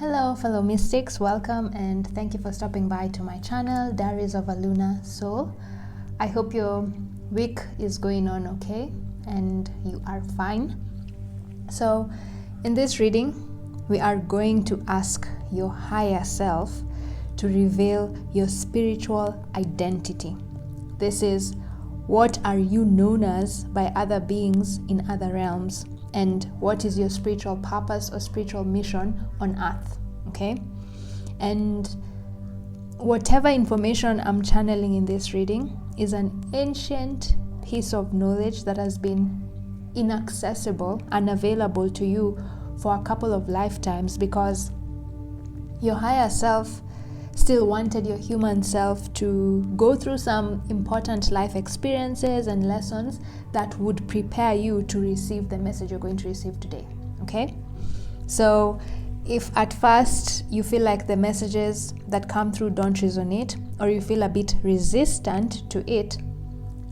Hello fellow mystics, welcome and thank you for stopping by to my channel, Diaries of a Lunar Soul. I hope your week is going on okay and you are fine. So in this reading, we are going to ask your higher self to reveal your spiritual identity. This is, what are you known as by other beings in other realms? And what is your spiritual purpose or spiritual mission on earth? Okay, and whatever information I'm channeling in this reading is an ancient piece of knowledge that has been inaccessible, unavailable to you for a couple of lifetimes, because your higher self still wanted your human self to go through some important life experiences and lessons that would prepare you to receive the message you're going to receive today. Okay, so if at first you feel like the messages that come through don't resonate, or you feel a bit resistant to it,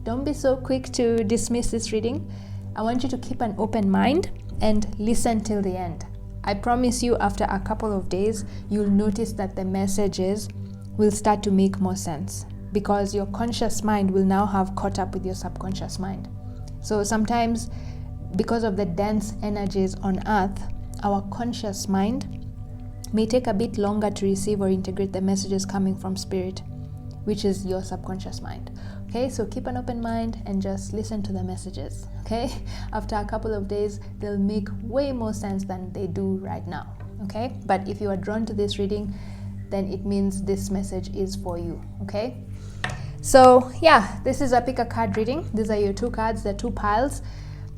don't be so quick to dismiss this reading. I want you to keep an open mind and listen till the end. I promise you, after a couple of days, you'll notice that the messages will start to make more sense, because your conscious mind will now have caught up with your subconscious mind. So sometimes, because of the dense energies on earth, our conscious mind may take a bit longer to receive or integrate the messages coming from spirit, which is your subconscious mind. Okay, so keep an open mind and just listen to the messages. Okay, after a couple of days, they'll make way more sense than they do right now. Okay, but if you are drawn to this reading, then it means this message is for you. Okay, so yeah, this is a pick a card reading. These are your two cards, the two piles.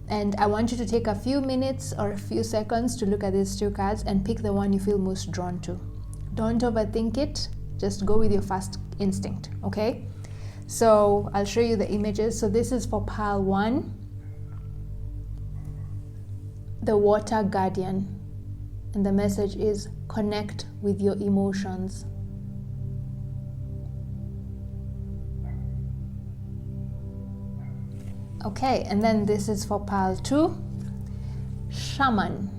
And I want you to take a few minutes or a few seconds to look at these two cards and pick the one you feel most drawn to. Don't overthink it. Just go with your first instinct, okay? So I'll show you the images. So this is for pile 1, the Water Guardian. And the message is, connect with your emotions. Okay, and then this is for pile 2, Shaman.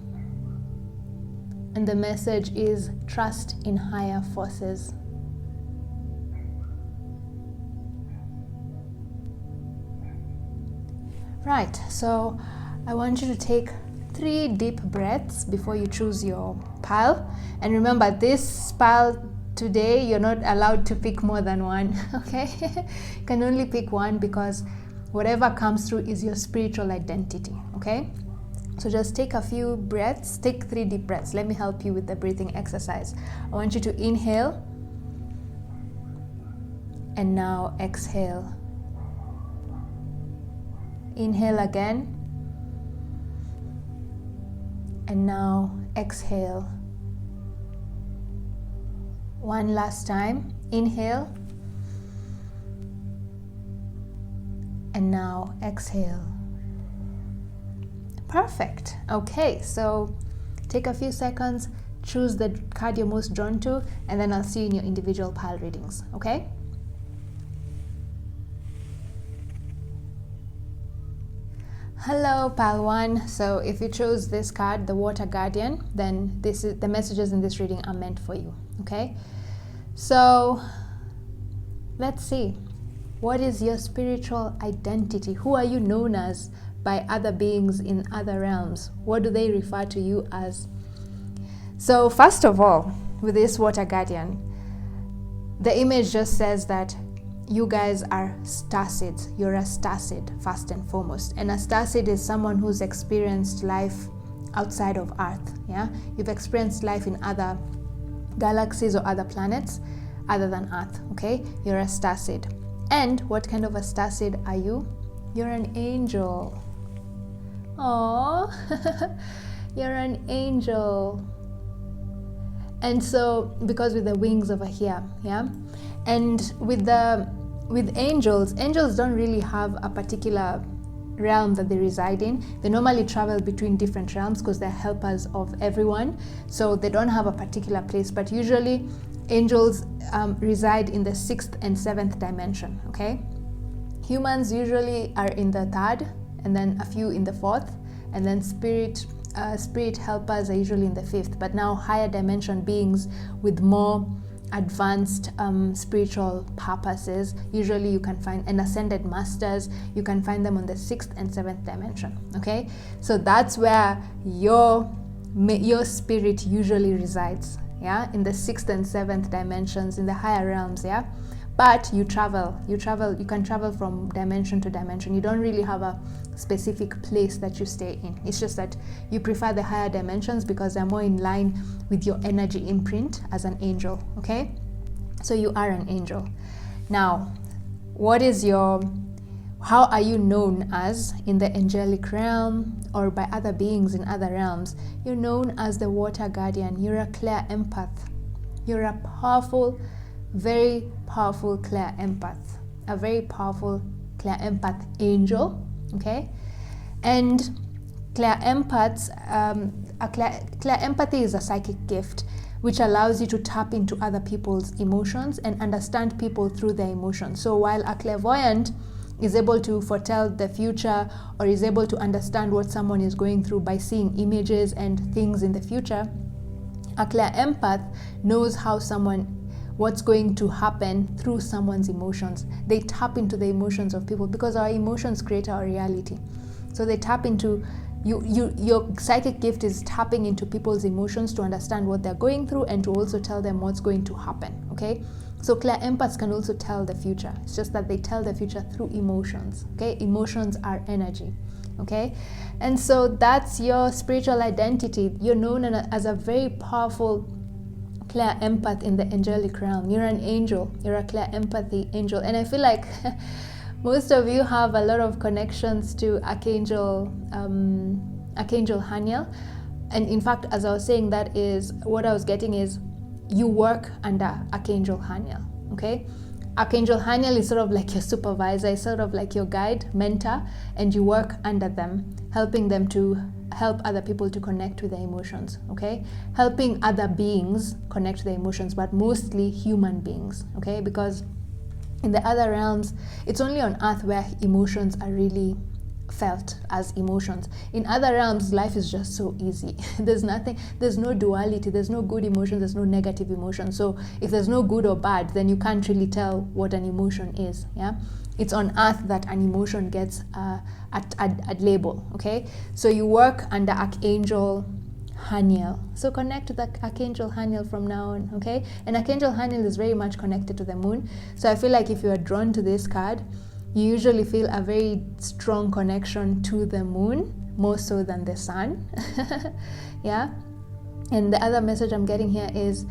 And the message is, trust in higher forces. Right, so I want you to take 3 deep breaths before you choose your pile. And remember, this pile today, you're not allowed to pick more than one, okay? You can only pick one, because whatever comes through is your spiritual identity, okay? So just take a few breaths, take 3 deep breaths. Let me help you with the breathing exercise. I want you to inhale, and now exhale. Inhale again, and now exhale. One last time, inhale, and now exhale. Perfect. Okay, so take a few seconds, choose the card you're most drawn to, and then I'll see you in your individual pile readings, okay? Hello, pile 1. So if you chose this card, the Water Guardian, then this is the messages in this reading are meant for you, okay? So let's see. What is your spiritual identity? Who are you known as by other beings in other realms? What do they refer to you as? So first of all, with this Water Guardian, the image just says that you guys are starseeds. You're a starseed first and foremost. And a starseed is someone who's experienced life outside of Earth. Yeah, you've experienced life in other galaxies or other planets other than Earth. Okay, you're a starseed. And what kind of a starseed are you? You're an angel. Aww, you're an angel. And so, because with the wings over here, yeah, and with angels don't really have a particular realm that they reside in. They normally travel between different realms because they're helpers of everyone. So they don't have a particular place, but usually angels reside in the 6th and 7th dimension, okay? Humans usually are in the 3rd, and then a few in the 4th, and then spirit helpers are usually in the 5th, but now higher dimension beings with more advanced spiritual purposes, usually you can find, and ascended masters, you can find them on the 6th and 7th dimension. Okay, so that's where your spirit usually resides, yeah, in the 6th and 7th dimensions, in the higher realms, yeah. But you can travel from dimension to dimension. You don't really have a specific place that you stay in. It's just that you prefer the higher dimensions because they're more in line with your energy imprint as an angel. Okay, so you are an angel. Now, how are you known as in the angelic realm or by other beings in other realms? You're known as the water guardian. You're a clear empath. You're a powerful, very powerful clear empath, a very powerful clear empath angel. Okay, and clear empaths, clear empathy is a psychic gift which allows you to tap into other people's emotions and understand people through their emotions. So while a clairvoyant is able to foretell the future or is able to understand what someone is going through by seeing images and things in the future, a clear empath knows what's going to happen through someone's emotions. They tap into the emotions of people because our emotions create our reality. So they tap into your psychic gift is tapping into people's emotions to understand what they're going through and to also tell them what's going to happen. Okay, so clear empaths can also tell the future. It's just that they tell the future through emotions. Okay, emotions are energy. Okay, and so that's your spiritual identity. You're known as a very powerful clear empath in the angelic realm. You're an angel. You're a clear empathy angel. And I feel like most of you have a lot of connections to Archangel Haniel. And in fact, as I was saying, that is what I was getting is you work under Archangel Haniel. Okay, Archangel Haniel is sort of like your supervisor, is sort of like your guide, mentor, and you work under them, helping them to help other people to connect with their emotions. Okay, helping other beings connect to their emotions, but mostly human beings. Okay, because in the other realms, it's only on Earth where emotions are really felt as emotions. In other realms, life is just so easy. There's no duality, there's no good emotion, there's no negative emotion. So if there's no good or bad, then you can't really tell what an emotion is. Yeah, it's on Earth that an emotion gets a label. Okay, so you work under Archangel Haniel. So connect to the Archangel Haniel from now on. Okay, and Archangel Haniel is very much connected to the moon. So I feel like if you are drawn to this card, you usually feel a very strong connection to the moon, more so than the sun. Yeah, and the other message I'm getting here is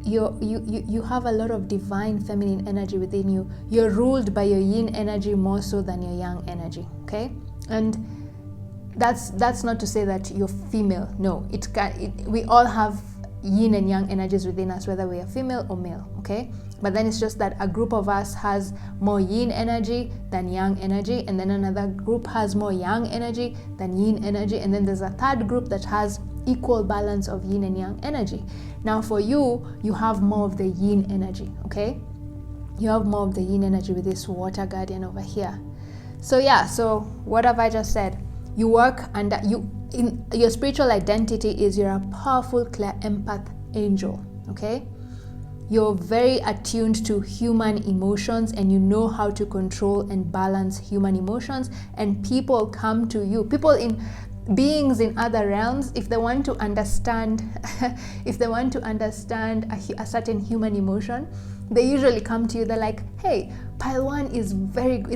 you have a lot of divine feminine energy within you. You're ruled by your yin energy more so than your yang energy. Okay, and that's not to say that you're female. No, we all have yin and yang energies within us, whether we are female or male. Okay, but then it's just that a group of us has more yin energy than yang energy, and then another group has more yang energy than yin energy, and then there's a third group that has equal balance of yin and yang energy. Now for you have more of the yin energy. Okay, you have more of the yin energy with this water guardian over here. So yeah, so what have I just said? You work under in your spiritual identity is you're a powerful clear empath angel. Okay, you're very attuned to human emotions and you know how to control and balance human emotions, and people come to you, beings in other realms, if they want to understand a certain human emotion, they usually come to you. They're like, hey, Pile 1 is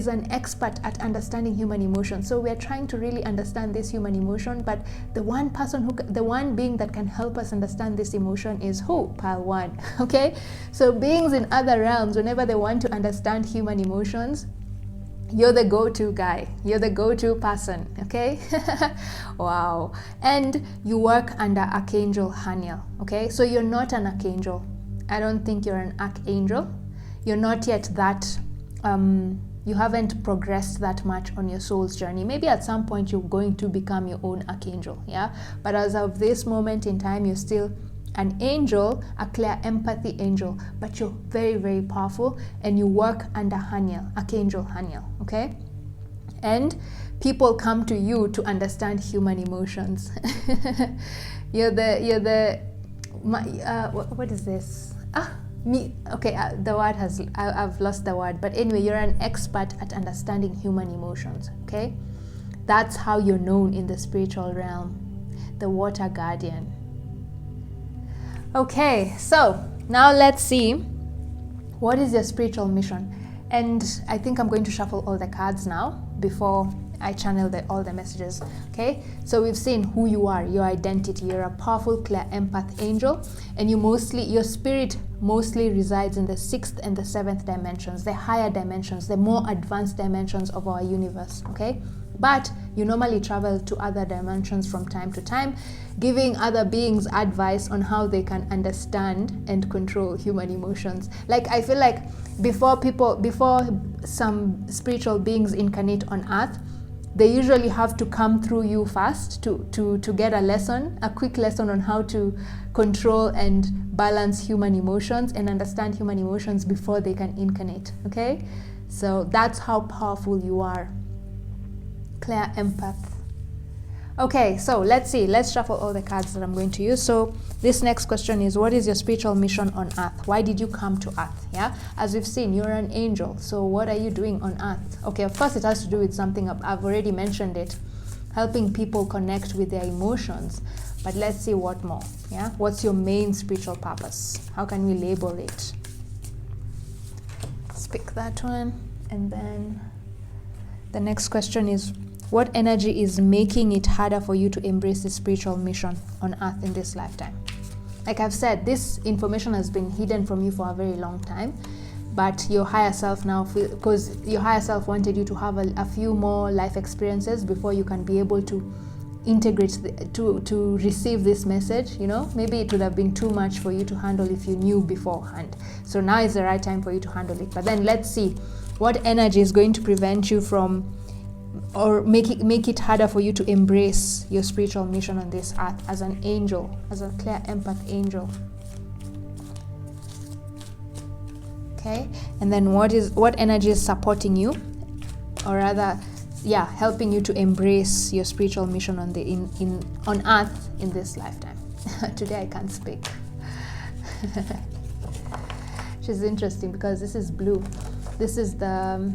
an expert at understanding human emotion, so we're trying to really understand this human emotion, but the one being that can help us understand this emotion is who? Pile 1. Okay, so beings in other realms, whenever they want to understand human emotions, you're the go-to guy, you're the go-to person. Okay. Wow. And you work under Archangel Haniel. Okay, so you're not an archangel. I don't think you're an archangel. You're not yet that you haven't progressed that much on your soul's journey. Maybe at some point you're going to become your own archangel. Yeah, but as of this moment in time, you're still an angel, a clear empathy angel, but you're very, very powerful, and you work under Haniel, Archangel Haniel. Okay, and people come to you to understand human emotions. What is this? The word I've lost the word, but anyway, you're an expert at understanding human emotions, okay? That's how you're known in the spiritual realm, the water guardian. Okay, so now let's see, what is your spiritual mission? And I think I'm going to shuffle all the cards now before I channel all the messages, okay? So we've seen who you are, your identity. You're a powerful, clear empath angel, and your spirit mostly resides in the 6th and the 7th dimensions, the higher dimensions, the more advanced dimensions of our universe, okay? But you normally travel to other dimensions from time to time, giving other beings advice on how they can understand and control human emotions. Like, I feel like before some spiritual beings incarnate on earth, they usually have to come through you first to get a quick lesson on how to control and balance human emotions and understand human emotions before they can incarnate, okay? So that's how powerful you are. Clear empath. Okay, so let's shuffle all the cards that I'm going to use. So this next question is, what is your spiritual mission on earth? Why did you come to earth? Yeah, as we've seen, you're an angel, so what are you doing on earth? Okay, of course it has to do with something. I've already mentioned it, helping people connect with their emotions, but let's see what more. Yeah, what's your main spiritual purpose? How can we label it? Let's pick that one. And then the next question is, what energy is making it harder for you to embrace the spiritual mission on earth in this lifetime? Like I've said, this information has been hidden from you for a very long time, but your higher self now, because your higher self wanted you to have a few more life experiences before you can be able to integrate, to receive this message, you know? Maybe it would have been too much for you to handle if you knew beforehand. So now is the right time for you to handle it. But then let's see, what energy is going to prevent you from, or make it harder for you to embrace your spiritual mission on this earth as an angel, as a clear empath angel. Okay, and then what energy is supporting you, or rather, yeah, helping you to embrace your spiritual mission on earth in this lifetime. Today I can't speak. Which is interesting because this is blue. This is the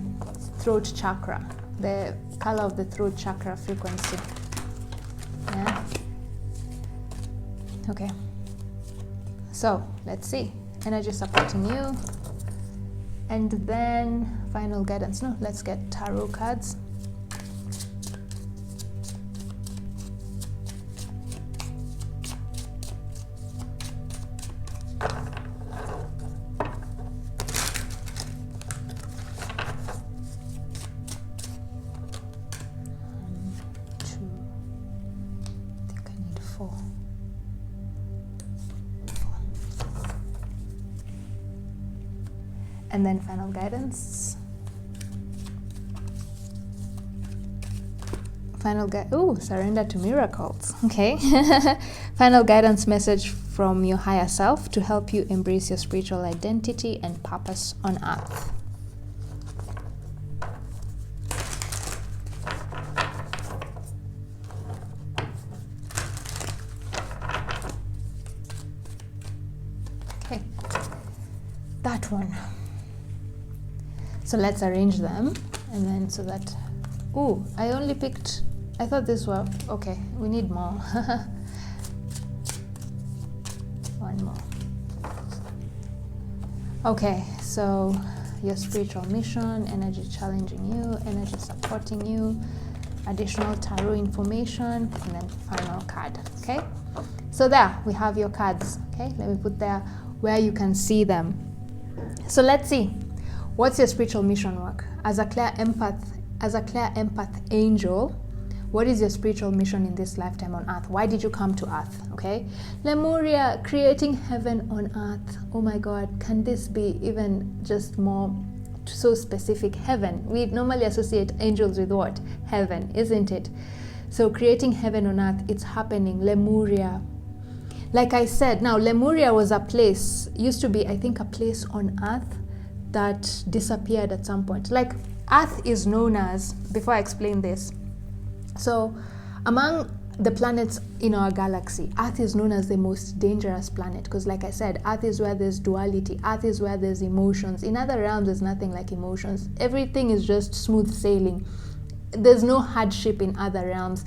throat chakra, the color of the throat chakra frequency. Yeah. Okay. So let's see. Energy supporting you. And then final guidance. No, let's get tarot cards. And then final guidance. Surrender to miracles. Okay. Final guidance message from your higher self to help you embrace your spiritual identity and purpose on earth. Okay. That one. So let's arrange them, and then so that, I thought this were, okay, we need more. One more. Okay, so your spiritual mission, energy challenging you, energy supporting you, additional tarot information, and then final card, okay? So there, we have your cards, okay? Let me put there where you can see them. So let's see. What's your spiritual mission work? As a clear empath angel, what is your spiritual mission in this lifetime on earth? Why did you come to earth? Okay? Lemuria, creating heaven on earth. Oh my God, can this be even just more so specific? Heaven. We normally associate angels with what? Heaven, isn't it? So creating heaven on earth, it's happening. Lemuria. Like I said, now Lemuria was a place, used to be, I think, a place on earth that disappeared at some point. Like, Earth is known as, before I explain this, so among the planets in our galaxy, Earth is known as the most dangerous planet because, like I said, Earth is where there's duality. Earth is where there's emotions. In other realms, there's nothing like emotions. Everything is just smooth sailing. There's no hardship in other realms.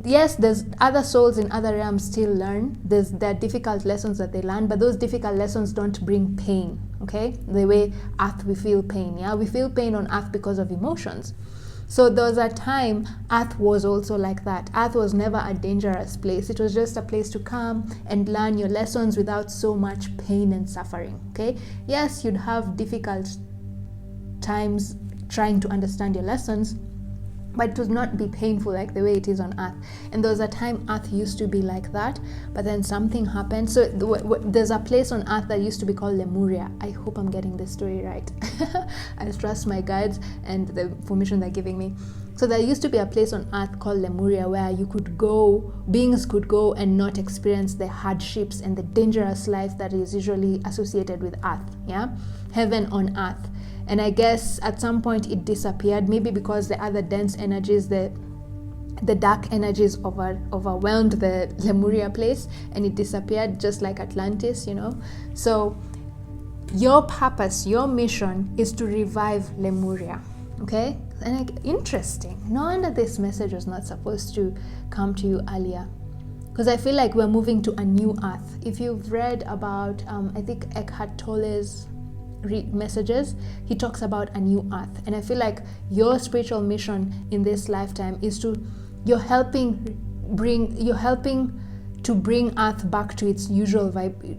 Yes, there's other souls in other realms still learn. There are difficult lessons that they learn, but those difficult lessons don't bring pain, okay? The way Earth, we feel pain, yeah? We feel pain on Earth because of emotions. So there was a time Earth was also like that. Earth was never a dangerous place. It was just a place to come and learn your lessons without so much pain and suffering, okay? Yes, you'd have difficult times trying to understand your lessons, but it would not be painful like the way it is on Earth. And there was a time Earth used to be like that, but then something happened. So there's a place on Earth that used to be called Lemuria. I hope I'm getting this story right. I trust my guides and the information they're giving me. So there used to be a place on Earth called Lemuria where you could go, beings could go and not experience the hardships and the dangerous life that is usually associated with Earth, yeah? Heaven on Earth. And I guess at some point it disappeared, maybe because the other dense energies, the dark energies overwhelmed the Lemuria place, and it disappeared just like Atlantis, you know. So your purpose, your mission is to revive Lemuria, okay? And interesting. No wonder this message was not supposed to come to you earlier, because I feel like we're moving to a new Earth. If you've read about, I think Eckhart Tolle's messages, he talks about a new Earth, and I feel like your spiritual mission in this lifetime is to you're helping to bring Earth back to its usual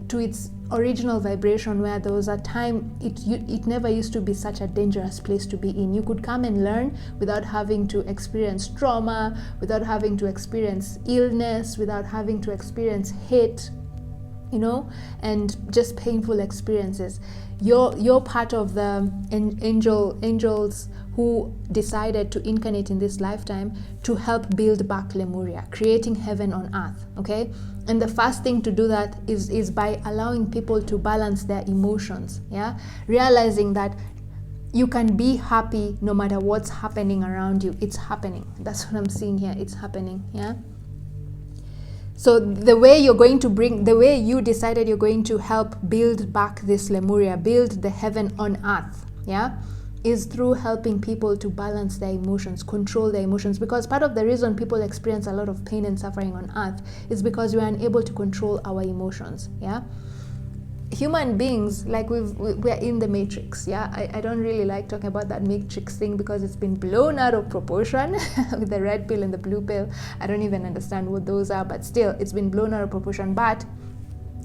to its original vibration, where there was a time it never used to be such a dangerous place to be in. You could come and learn without having to experience trauma, without having to experience illness, without having to experience hate, you know, and just painful experiences. You're part of the angels who decided to incarnate in this lifetime to help build back Lemuria, creating heaven on earth, okay? And the first thing to do that is by allowing people to balance their emotions, yeah? Realizing that you can be happy no matter what's happening around you. It's happening. That's what I'm seeing here. It's happening, yeah? So the way you decided you're going to help build back this Lemuria, build the heaven on earth, yeah, is through helping people to balance their emotions, control their emotions. Because part of the reason people experience a lot of pain and suffering on earth is because we are unable to control our emotions, yeah. Human beings, like we're in the matrix, yeah. I don't really like talking about that matrix thing because it's been blown out of proportion with the red pill and the blue pill. I don't even understand what those are, but still it's been blown out of proportion. But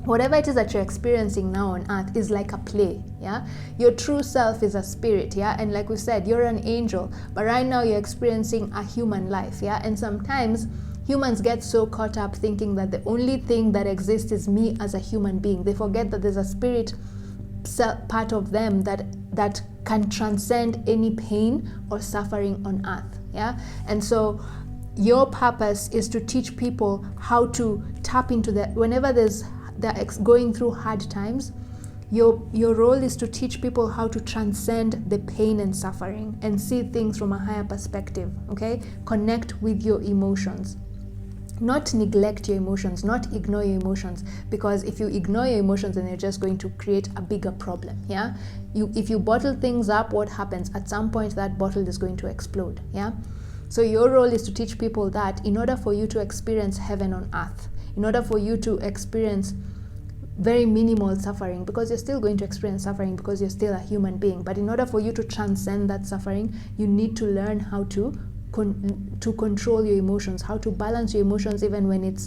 whatever it is that you're experiencing now on earth is like a play, yeah. Your true self is a spirit, yeah, and like we said, you're an angel, but right now you're experiencing a human life, yeah. And sometimes humans get so caught up thinking that the only thing that exists is me as a human being. They forget that there's a spirit part of them that can transcend any pain or suffering on earth, yeah. And so your purpose is to teach people how to tap into that. Whenever they're going through hard times, your role is to teach people how to transcend the pain and suffering and see things from a higher perspective, okay? Connect with your emotions. Not neglect your emotions, not ignore your emotions, because if you ignore your emotions, then you're just going to create a bigger problem, yeah? If you bottle things up, what happens? At some point, that bottle is going to explode, yeah? So your role is to teach people that in order for you to experience heaven on earth, in order for you to experience very minimal suffering, because you're still going to experience suffering because you're still a human being, but in order for you to transcend that suffering, you need to learn how to control your emotions, how to balance your emotions even when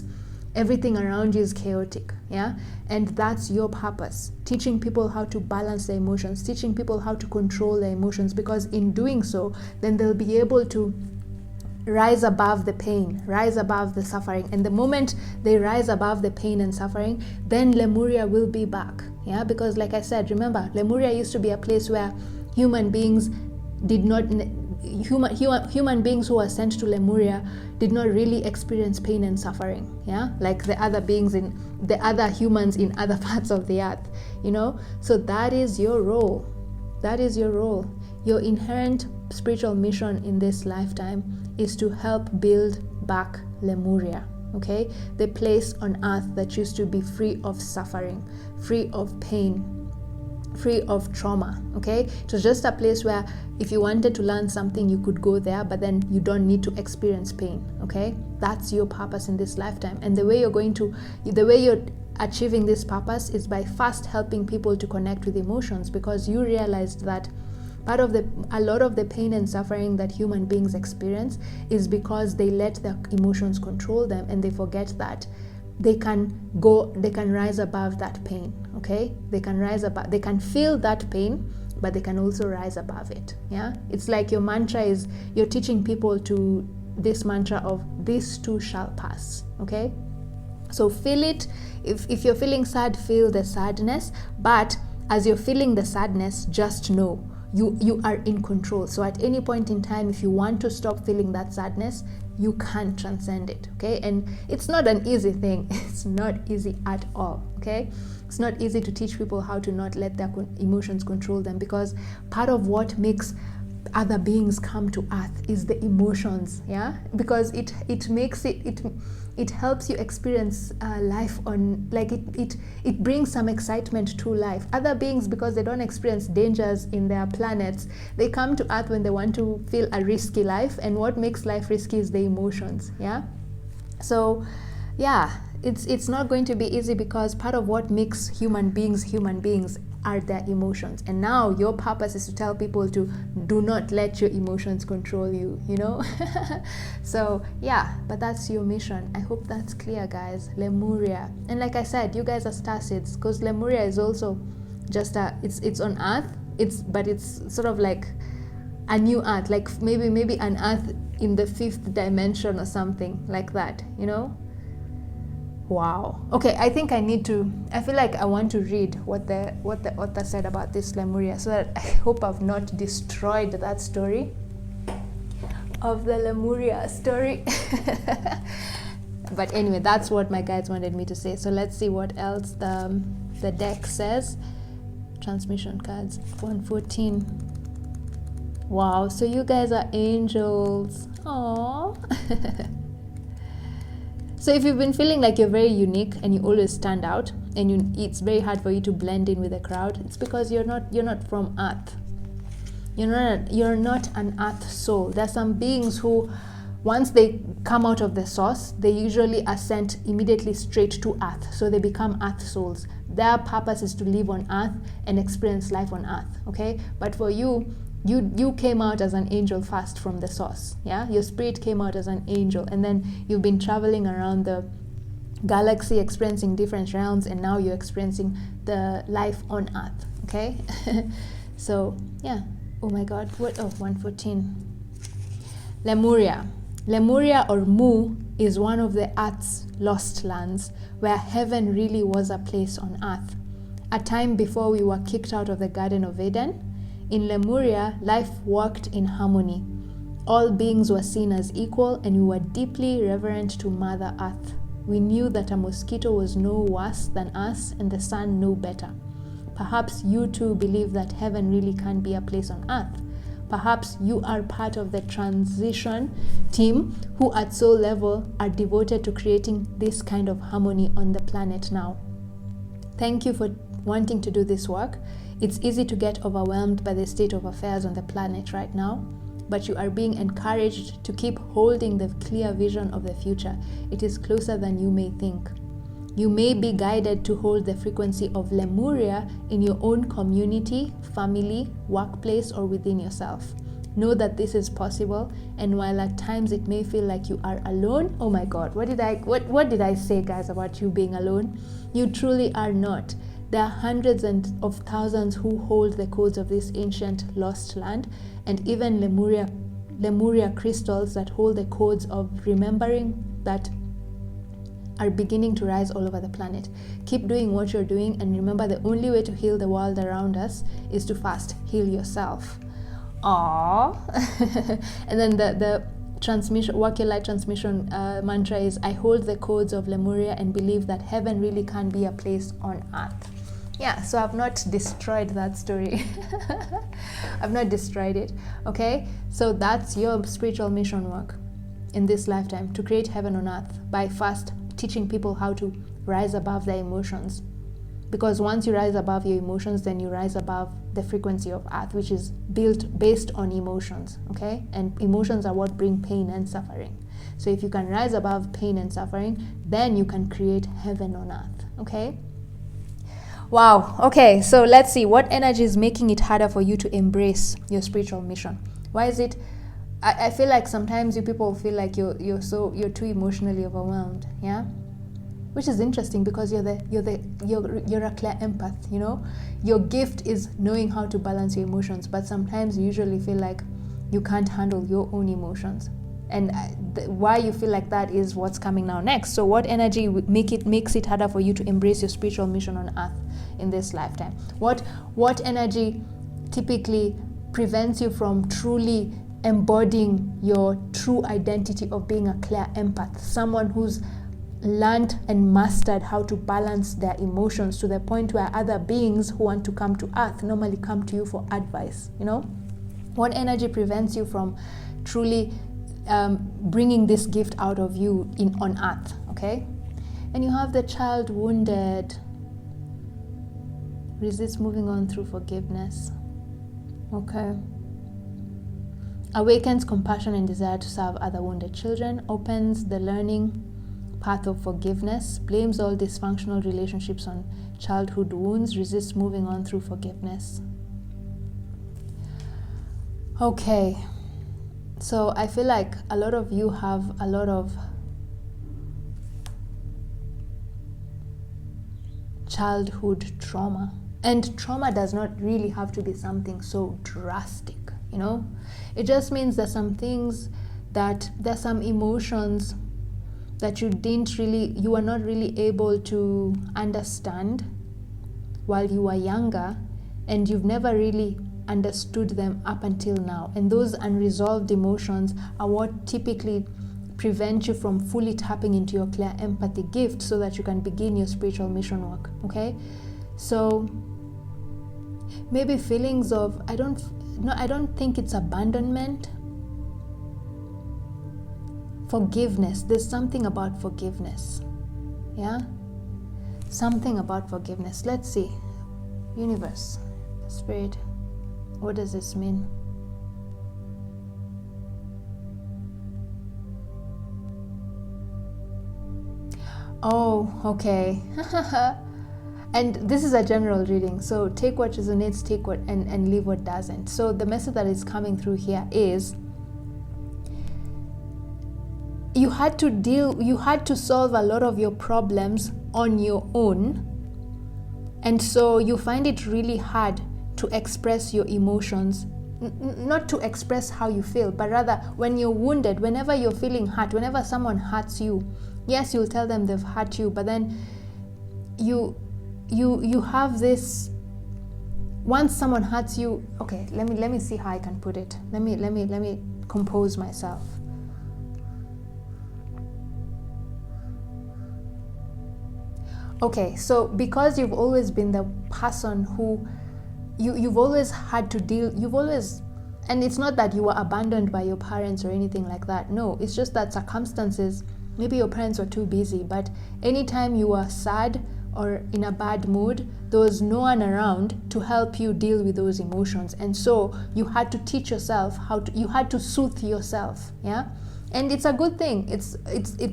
everything around you is chaotic, yeah? And that's your purpose, teaching people how to balance their emotions, teaching people how to control their emotions, because in doing so, then they'll be able to rise above the pain, rise above the suffering. And the moment they rise above the pain and suffering, then Lemuria will be back, yeah? Because like I said, remember, Lemuria used to be a place where human beings human beings who were sent to Lemuria did not really experience pain and suffering, yeah, like the other humans in other parts of the earth, you know. So that is your role. Your inherent spiritual mission in this lifetime is to help build back Lemuria, okay? The place on earth that used to be free of suffering, free of pain, free of trauma, okay? It was just a place where if you wanted to learn something, you could go there, but then you don't need to experience pain, okay? That's your purpose in this lifetime. And the way you're achieving this purpose is by first helping people to connect with emotions, because you realized that a lot of the pain and suffering that human beings experience is because they let their emotions control them, and they forget that they can rise above that pain, okay? They can feel that pain, but they can also rise above it. Yeah, it's like your mantra is, you're teaching people to this mantra of this too shall pass, okay? So feel it. If you're feeling sad, feel the sadness, but as you're feeling the sadness, just know you are in control. So at any point in time, if you want to stop feeling that sadness, you can transcend it, okay? And it's not an easy thing. It's not easy at all, okay? It's not easy to teach people how to not let their emotions control them, because part of what makes other beings come to earth is the emotions, yeah? Because it helps you experience life on, like it brings some excitement to life. Other beings, because they don't experience dangers in their planets, they come to earth when they want to feel a risky life, and what makes life risky is the emotions, yeah? So yeah, it's not going to be easy, because part of what makes human beings are their emotions. And now your purpose is to tell people to do not let your emotions control you, you know? So yeah, but that's your mission. I hope that's clear, guys. Lemuria. And like I said, you guys are star seeds, because Lemuria is also just it's on earth, but it's sort of like a new earth, like maybe an earth in the 5th dimension or something like that, you know? Wow. Okay, I think I feel like I want to read what the author said about this Lemuria, so that I hope I've not destroyed that story of the Lemuria story. But anyway, that's what my guides wanted me to say. So let's see what else the deck says. Transmission cards, 114. Wow, so you guys are angels. Aww. So if you've been feeling like you're very unique and you always stand out, and it's very hard for you to blend in with the crowd, it's because you're not from Earth. You're not an Earth soul. There are some beings who, once they come out of the source, they usually are sent immediately straight to Earth. So they become Earth souls. Their purpose is to live on Earth and experience life on Earth. Okay, but for you came out as an angel first from the source. Yeah, your spirit came out as an angel, and then you've been traveling around the galaxy, experiencing different realms, and now you're experiencing the life on Earth. Okay. So yeah, oh my god, 114. Lemuria or Mu is one of the Earth's lost lands, where heaven really was a place on Earth, a time before we were kicked out of the Garden of Eden. In Lemuria, life worked in harmony. All beings were seen as equal, and we were deeply reverent to Mother Earth. We knew that a mosquito was no worse than us, and the sun no better. Perhaps you too believe that heaven really can be a place on Earth. Perhaps you are part of the transition team who at soul level are devoted to creating this kind of harmony on the planet now. Thank you for wanting to do this work. It's easy to get overwhelmed by the state of affairs on the planet right now, but you are being encouraged to keep holding the clear vision of the future. It is closer than you may think. You may be guided to hold the frequency of Lemuria in your own community, family, workplace, or within yourself. Know that this is possible, and while at times it may feel like you are alone, oh my god, what did I say, guys, about you being alone? You truly are not. There are hundreds of thousands who hold the codes of this ancient lost land, and even Lemuria crystals that hold the codes of remembering that are beginning to rise all over the planet. Keep doing what you're doing, and remember, the only way to heal the world around us is to first heal yourself. Aww. And then the transmission, work your light transmission mantra is, I hold the codes of Lemuria and believe that heaven really can be a place on Earth. Yeah, so I've not destroyed that story. I've not destroyed it. Okay, so that's your spiritual mission work in this lifetime, to create heaven on earth by first teaching people how to rise above their emotions. Because once you rise above your emotions, then you rise above the frequency of earth, which is built based on emotions. Okay, and emotions are what bring pain and suffering. So if you can rise above pain and suffering, then you can create heaven on earth. Okay. Wow. Okay, so let's see what energy is making it harder for you to embrace your spiritual mission. Why is it? I feel like sometimes you people feel like you're too emotionally overwhelmed. Yeah, which is interesting because you're a clear empath. You know, your gift is knowing how to balance your emotions, but sometimes you usually feel like you can't handle your own emotions. And why you feel like that is what's coming now next. So what energy makes it harder for you to embrace your spiritual mission on earth in this lifetime? What energy typically prevents you from truly embodying your true identity of being a clear empath, someone who's learned and mastered how to balance their emotions to the point where other beings who want to come to earth normally come to you for advice? You know, what energy prevents you from truly bringing this gift out of you on earth? Okay, and you have the child wounded. Resist moving on through forgiveness. Okay. Awakens compassion and desire to serve other wounded children. Opens the learning path of forgiveness. Blames all dysfunctional relationships on childhood wounds. Resists moving on through forgiveness. Okay. So I feel like a lot of you have a lot of childhood trauma. And trauma does not really have to be something so drastic, you know? It just means there's some things there's some emotions that you were not really able to understand while you were younger, and you've never really understood them up until now. And those unresolved emotions are what typically prevent you from fully tapping into your clear empathy gift so that you can begin your spiritual mission work. Okay, so maybe feelings of I don't think it's abandonment. Forgiveness. There's something about forgiveness. Yeah, something about forgiveness. Let's see. Universe, Spirit, what does this mean? Oh, okay. And this is a general reading, so take what resonates, take what and leave what doesn't. So the message that is coming through here is you had to solve a lot of your problems on your own, and so you find it really hard to express your emotions, not to express how you feel, but rather when you're wounded, whenever you're feeling hurt, whenever someone hurts you, yes, you'll tell them they've hurt you, but then you have this, once someone hurts you, okay, let me see how I can put it. Let me compose myself. Okay, so because you've always been the person who you've always had to deal, and it's not that you were abandoned by your parents or anything like that. No, it's just that circumstances, maybe your parents were too busy, but anytime you were sad or in a bad mood, there was no one around to help you deal with those emotions, and so you had to teach yourself you had to soothe yourself. Yeah, and it's a good thing. It's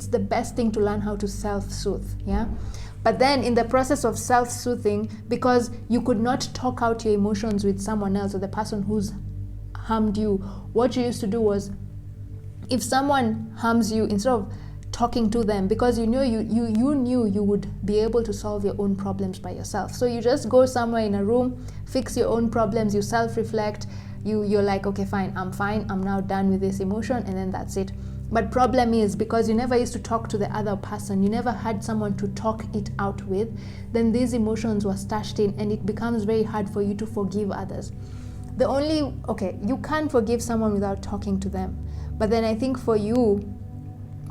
the best thing to learn how to self-soothe. Yeah. But then in the process of self-soothing, because you could not talk out your emotions with someone else or the person who's harmed you, what you used to do was, if someone harms you, instead of talking to them, because you knew you would be able to solve your own problems by yourself. So you just go somewhere in a room, fix your own problems, you self-reflect, you're like, okay, fine, I'm now done with this emotion, and then that's it. But problem is, because you never used to talk to the other person, you never had someone to talk it out with, then these emotions were stashed in, and it becomes very hard for you to forgive others. You can't forgive someone without talking to them. But then I think for you,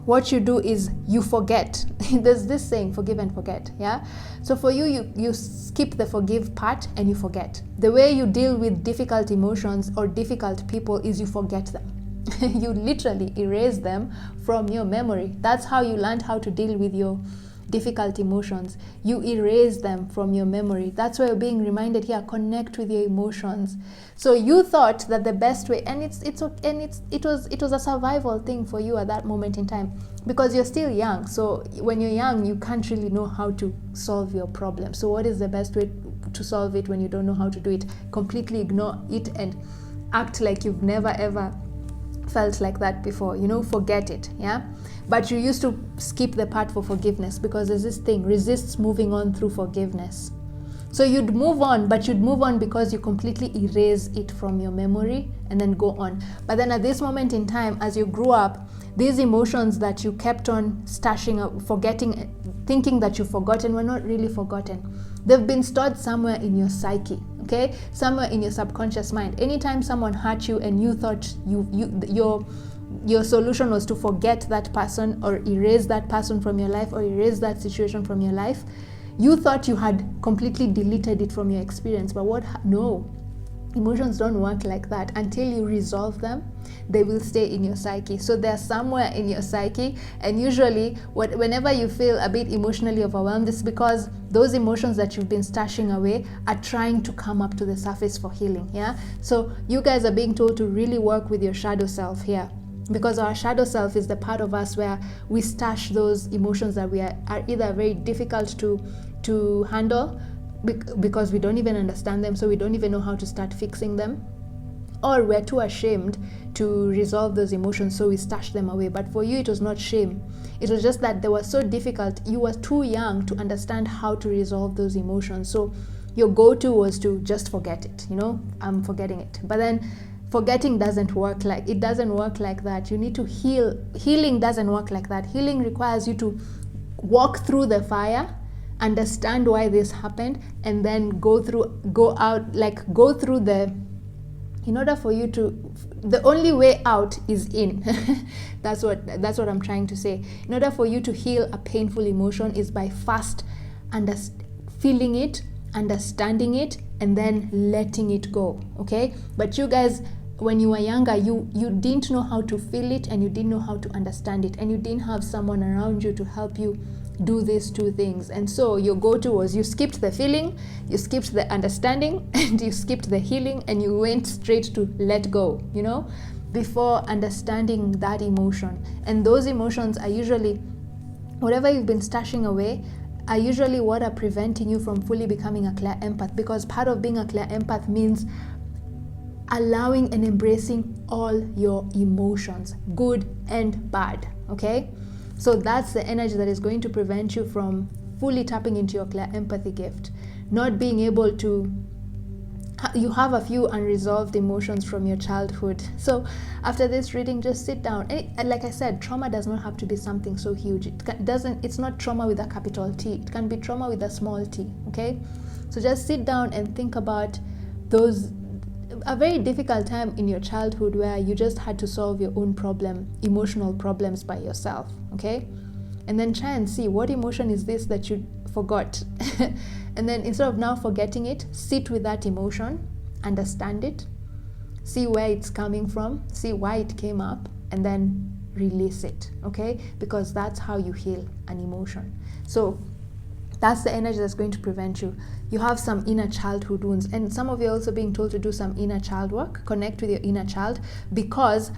what you do is you forget. There's this saying, forgive and forget. Yeah. So for you skip the forgive part and you forget. The way you deal with difficult emotions or difficult people is you forget them. You literally erase them from your memory. That's how you learned how to deal with your difficult emotions. You erase them from your memory. That's why you're being reminded here, connect with your emotions. So you thought that the best way, and it was a survival thing for you at that moment in time, because you're still young. So when you're young, you can't really know how to solve your problem. So what is the best way to solve it when you don't know how to do it? Completely ignore it and act like you've never ever felt like that before, forget it. Yeah. But you used to skip the part for forgiveness, because there's this thing, resists moving on through forgiveness. So you'd move on, but you'd move on because you completely erase it from your memory and then go on. But then at this moment in time, as you grew up, these emotions that you kept on stashing up, forgetting, thinking that you've forgotten, were not really forgotten. They've been stored somewhere in your psyche, okay? Somewhere in your subconscious mind. Anytime someone hurt you and you thought your solution was to forget that person or erase that person from your life or erase that situation from your life, you thought you had completely deleted it from your experience. But no, emotions don't work like that. Until you resolve them, they will stay in your psyche. So they're somewhere in your psyche, and usually whenever you feel a bit emotionally overwhelmed, it's because those emotions that you've been stashing away are trying to come up to the surface for healing. Yeah. So you guys are being told to really work with your shadow self here, because our shadow self is the part of us where we stash those emotions that we are either very difficult to handle because we don't even understand them, so we don't even know how to start fixing them, or we're too ashamed to resolve those emotions, so we stash them away. But for you, it was not shame. It was just that they were so difficult. You were too young to understand how to resolve those emotions. So your go-to was to just forget it. I'm forgetting it. But then forgetting doesn't work like that. You need to heal. Healing doesn't work like that. Healing requires you to walk through the fire, understand why this happened, and then go through in order for you to, the only way out is in. That's what I'm trying to say. In order for you to heal a painful emotion is by first feeling it, understanding it, and then letting it go. Okay? But you guys, when you were younger, you didn't know how to feel it, and you didn't know how to understand it, and you didn't have someone around you to help you do these two things. And so your go-to was you skipped the feeling, you skipped the understanding, and you skipped the healing, and you went straight to let go, before understanding that emotion. And those emotions are usually, whatever you've been stashing away, are usually what are preventing you from fully becoming a clear empath, because part of being a clear empath means allowing and embracing all your emotions, good and bad. Okay? So that's the energy that is going to prevent you from fully tapping into your clear empathy gift. Not being able to, you have a few unresolved emotions from your childhood. So after this reading, just sit down. And like I said, trauma does not have to be something so huge. It's not trauma with a capital T. It can be trauma with a small t, okay? So just sit down and think about a very difficult time in your childhood where you just had to solve your own emotional problems by yourself, okay? And then try and see, what emotion is this that you forgot? And then instead of now forgetting it, sit with that emotion, understand it, see where it's coming from, see why it came up, and then release it, okay? Because that's how you heal an emotion. So that's the energy that's going to prevent you. You have some inner childhood wounds, and some of you are also being told to do some inner child work. Connect with your inner child, because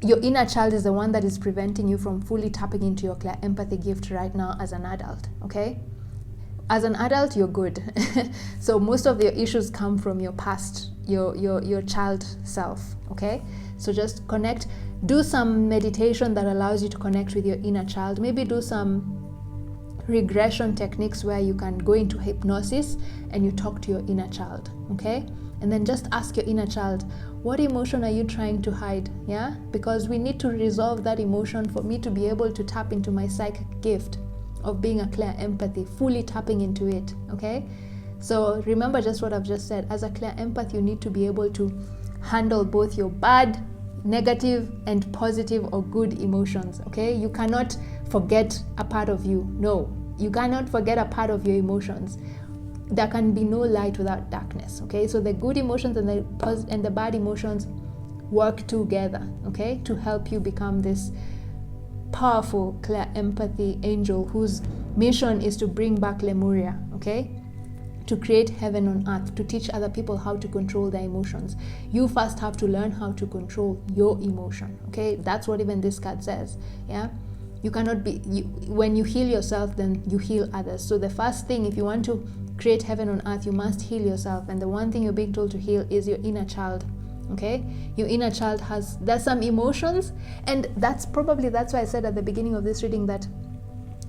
your inner child is the one that is preventing you from fully tapping into your clear empathy gift right now as an adult, okay? As an adult, you're good. So most of your issues come from your past, your child self, okay? So just connect. Do some meditation that allows you to connect with your inner child. Maybe do some regression techniques where you can go into hypnosis and you talk to your inner child, okay? And then just ask your inner child, what emotion are you trying to hide? Yeah, because we need to resolve that emotion for me to be able to tap into my psychic gift of being a clear empathy, fully tapping into it, okay? So remember just what I've just said. As a clear empath, you need to be able to handle both your bad negative and positive or good emotions, okay? You cannot forget a part of you. No, you cannot forget a part of your emotions. There can be no light without darkness, okay? So the good emotions and the bad emotions work together, okay, to help you become this powerful, clear empathy angel whose mission is to bring back Lemuria, okay, to create heaven on earth, to teach other people how to control their emotions. You first have to learn how to control your emotion, okay? That's what even this card says, yeah? You cannot be, when you heal yourself, then you heal others. So the first thing, if you want to create heaven on earth, you must heal yourself. And the one thing you're being told to heal is your inner child, okay? Your inner child there's some emotions, and that's why I said at the beginning of this reading that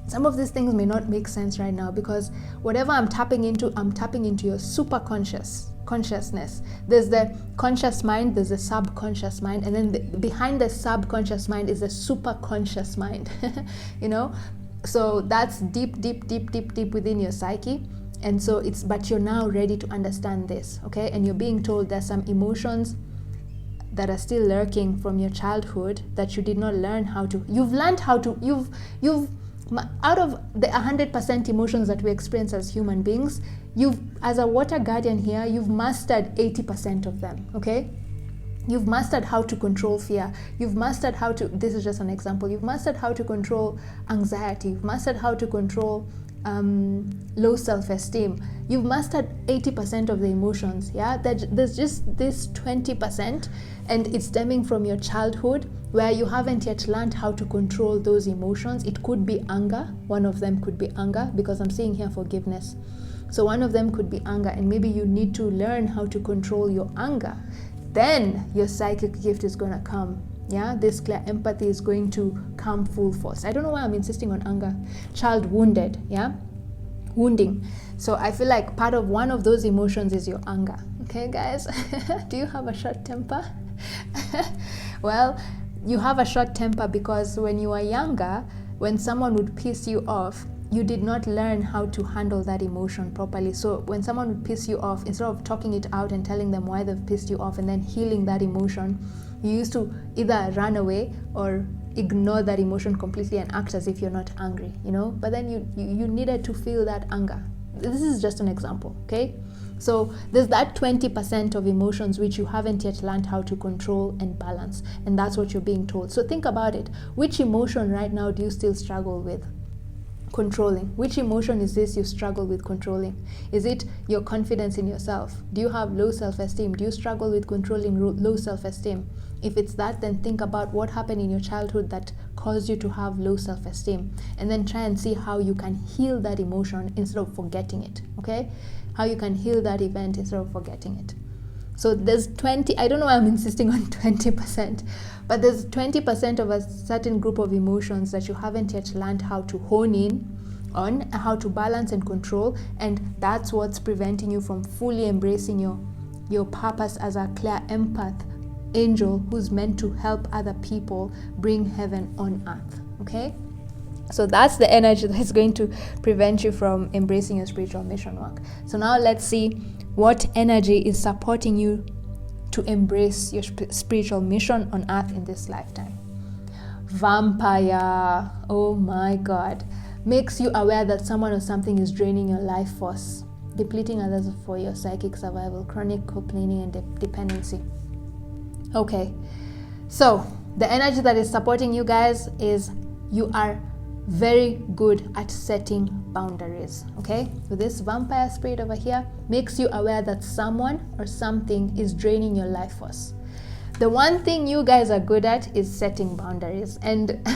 some of these things may not make sense right now, because whatever I'm tapping into your super consciousness. There's the conscious mind, there's the subconscious mind, and then behind the subconscious mind is the super conscious mind. You know, so that's deep within your psyche. And so but you're now ready to understand this, okay? And you're being told there's some emotions that are still lurking from your childhood that you did not learn how to. You've learned how to. You've out of the 100% emotions that we experience as human beings, as a water guardian here, you've mastered 80% of them, okay? You've mastered how to control fear. You've mastered how to, this is just an example, you've mastered how to control anxiety. You've mastered how to control low self-esteem. You've mastered 80% of the emotions, yeah? There's just this 20%, and it's stemming from your childhood where you haven't yet learned how to control those emotions. It could be anger. One of them could be anger, because I'm seeing here forgiveness. So one of them could be anger, and maybe you need to learn how to control your anger. Then your psychic gift is going to come. Yeah, this clear empathy is going to come full force. I don't know why I'm insisting on anger. Child wounded, yeah? Wounding. So I feel like part of one of those emotions is your anger. Okay, guys? Do you have a short temper? Well, you have a short temper because when you were younger, when someone would piss you off, you did not learn how to handle that emotion properly. So when someone would piss you off, instead of talking it out and telling them why they've pissed you off and then healing that emotion, you used to either run away or ignore that emotion completely and act as if you're not angry, you know? But then you needed to feel that anger. This is just an example, okay? So there's that 20% of emotions which you haven't yet learned how to control and balance, and that's what you're being told. So think about it. Which emotion right now do you still struggle with controlling? Which emotion is this you struggle with controlling? Is it your confidence in yourself? Do you have low self-esteem? Do you struggle with controlling low self-esteem? If it's that, then think about what happened in your childhood that caused you to have low self-esteem, and then try and see how you can heal that emotion instead of forgetting it, okay? How you can heal that event instead of forgetting it. So there's 20, I don't know why I'm insisting on 20%, but there's 20% of a certain group of emotions that you haven't yet learned how to hone in on, how to balance and control, and that's what's preventing you from fully embracing your purpose as a clear empath angel who's meant to help other people bring heaven on earth, okay? So that's the energy that's going to prevent you from embracing your spiritual mission work. So now let's see what energy is supporting you to embrace your spiritual mission on earth in this lifetime. Vampire, oh my God, makes you aware that someone or something is draining your life force, depleting others for your psychic survival, chronic complaining and dependency. Okay, so the energy that is supporting you guys is you are very good at setting boundaries, okay? So this vampire spirit over here makes you aware that someone or something is draining your life force. The one thing you guys are good at is setting boundaries, and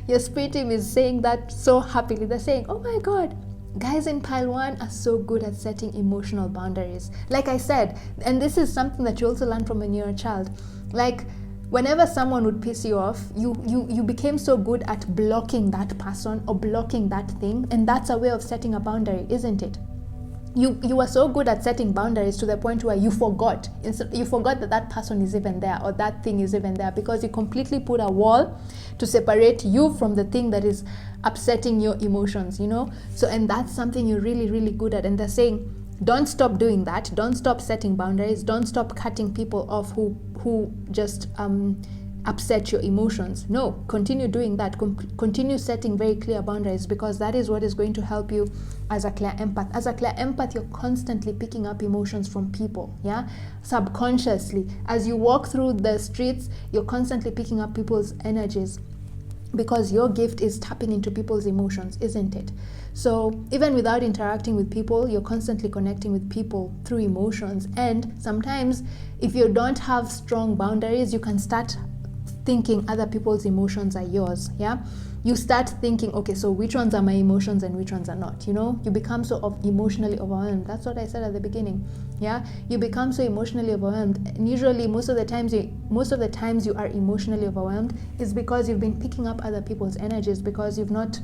your spirit team is saying that so happily. They're saying, oh my God, guys in pile 1 are so good at setting emotional boundaries. Like I said, and this is something that you also learn from when you're a child, like whenever someone would piss you off, you became so good at blocking that person or blocking that thing, and that's a way of setting a boundary, isn't it? You were so good at setting boundaries to the point where you forgot that that person is even there or that thing is even there, because you completely put a wall to separate you from the thing that is upsetting your emotions, you know? So, and that's something you're really, really good at. And they're saying, don't stop doing that. Don't stop setting boundaries. Don't stop cutting people off who just upset your emotions. No, continue doing that. Continue setting very clear boundaries, because that is what is going to help you as a clear empath. As a clear empath, you're constantly picking up emotions from people, yeah, subconsciously. As you walk through the streets, you're constantly picking up people's energies, because your gift is tapping into people's emotions, isn't it? So even without interacting with people, you're constantly connecting with people through emotions. And sometimes if you don't have strong boundaries, you can start thinking other people's emotions are yours, yeah? You start thinking, okay, so which ones are my emotions and which ones are not, you know? You become so emotionally overwhelmed. That's what I said at the beginning, yeah? You become so emotionally overwhelmed. And usually most of the times you are emotionally overwhelmed is because you've been picking up other people's energies, because you've not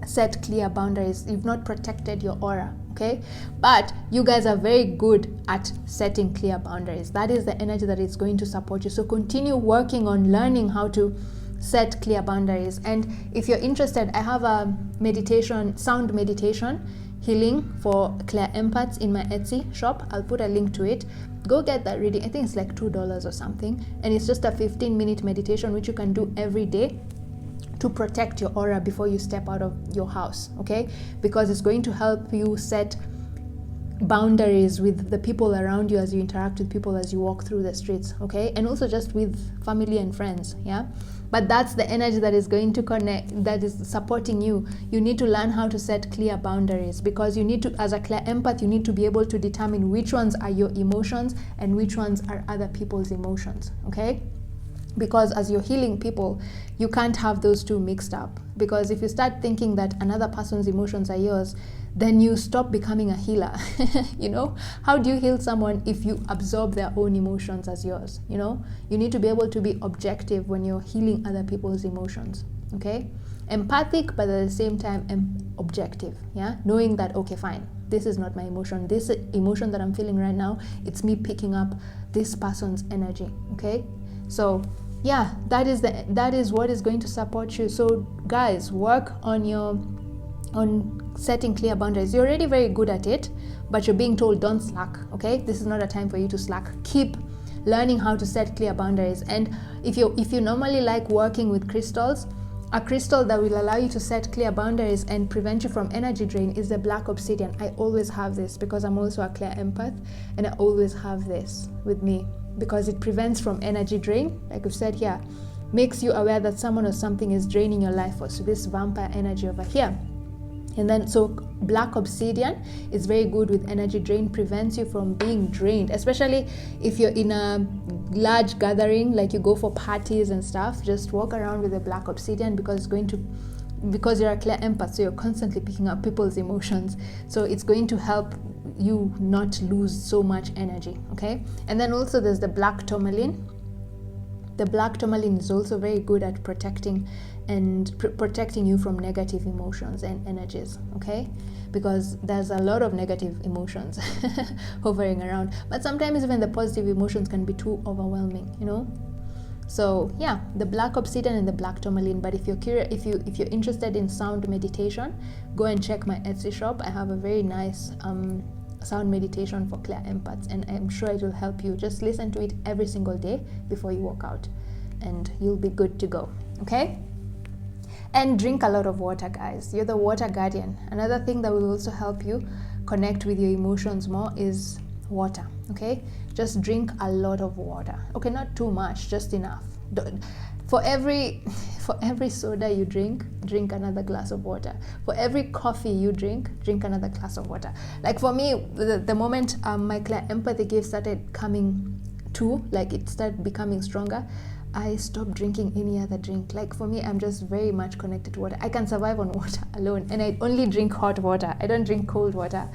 set clear boundaries, you've not protected your aura, okay? But you guys are very good at setting clear boundaries. That is the energy that is going to support you. So continue working on learning how to set clear boundaries. And if you're interested, I have a meditation, sound meditation healing for clear empaths in my Etsy shop. I'll put a link to it. Go get that reading. I think it's like $2 or something, and it's just a 15-minute meditation which you can do every day to protect your aura before you step out of your house, okay? Because it's going to help you set boundaries with the people around you as you interact with people as you walk through the streets, okay? And also just with family and friends, yeah? But that's the energy that is going to connect, that is supporting you. You need to learn how to set clear boundaries, because you need to, as a clear empath, you need to be able to determine which ones are your emotions and which ones are other people's emotions, okay? Because as you're healing people, you can't have those two mixed up. Because if you start thinking that another person's emotions are yours, then you stop becoming a healer. You know, how do you heal someone if you absorb their own emotions as yours? You know, you need to be able to be objective when you're healing other people's emotions, okay? Empathic, but at the same time objective, yeah? Knowing that, okay, fine, this is not my emotion. This emotion that I'm feeling right now, it's me picking up this person's energy, okay? So yeah, that is what is going to support you. So guys, work on setting clear boundaries. You're already very good at it, but you're being told don't slack, okay? This is not a time for you to slack. Keep learning how to set clear boundaries. And if you normally like working with crystals, a crystal that will allow you to set clear boundaries and prevent you from energy drain is the black obsidian. I always have this because I'm also a clear empath, and I always have this with me because it prevents from energy drain. Like we've said here, makes you aware that someone or something is draining your life force. So this vampire energy over here. And then, so black obsidian is very good with energy drain, prevents you from being drained, especially if you're in a large gathering, like you go for parties and stuff. Just walk around with a black obsidian because you're a clear empath, so you're constantly picking up people's emotions. So it's going to help you not lose so much energy, okay? And then also there's the black tourmaline. The black tourmaline is also very good at protecting you from negative emotions and energies, okay? Because there's a lot of negative emotions hovering around, but sometimes even the positive emotions can be too overwhelming, you know? So yeah, the black obsidian and the black tourmaline. But if you're curious, if you're interested in sound meditation, go and check my Etsy shop. I have a very nice sound meditation for clear empaths, and I'm sure it will help you. Just listen to it every single day before you walk out, and you'll be good to go, okay? And drink a lot of water, guys. You're the water guardian. Another thing that will also help you connect with your emotions more is water, okay? Just drink a lot of water. Okay, not too much, just enough. For every soda you drink another glass of water. For every coffee you drink another glass of water. Like for me, the moment my clear empathy gift started coming to, like it started becoming stronger, I stopped drinking any other drink. Like for me, I'm just very much connected to water. I can survive on water alone, and I only drink hot water. I don't drink cold water.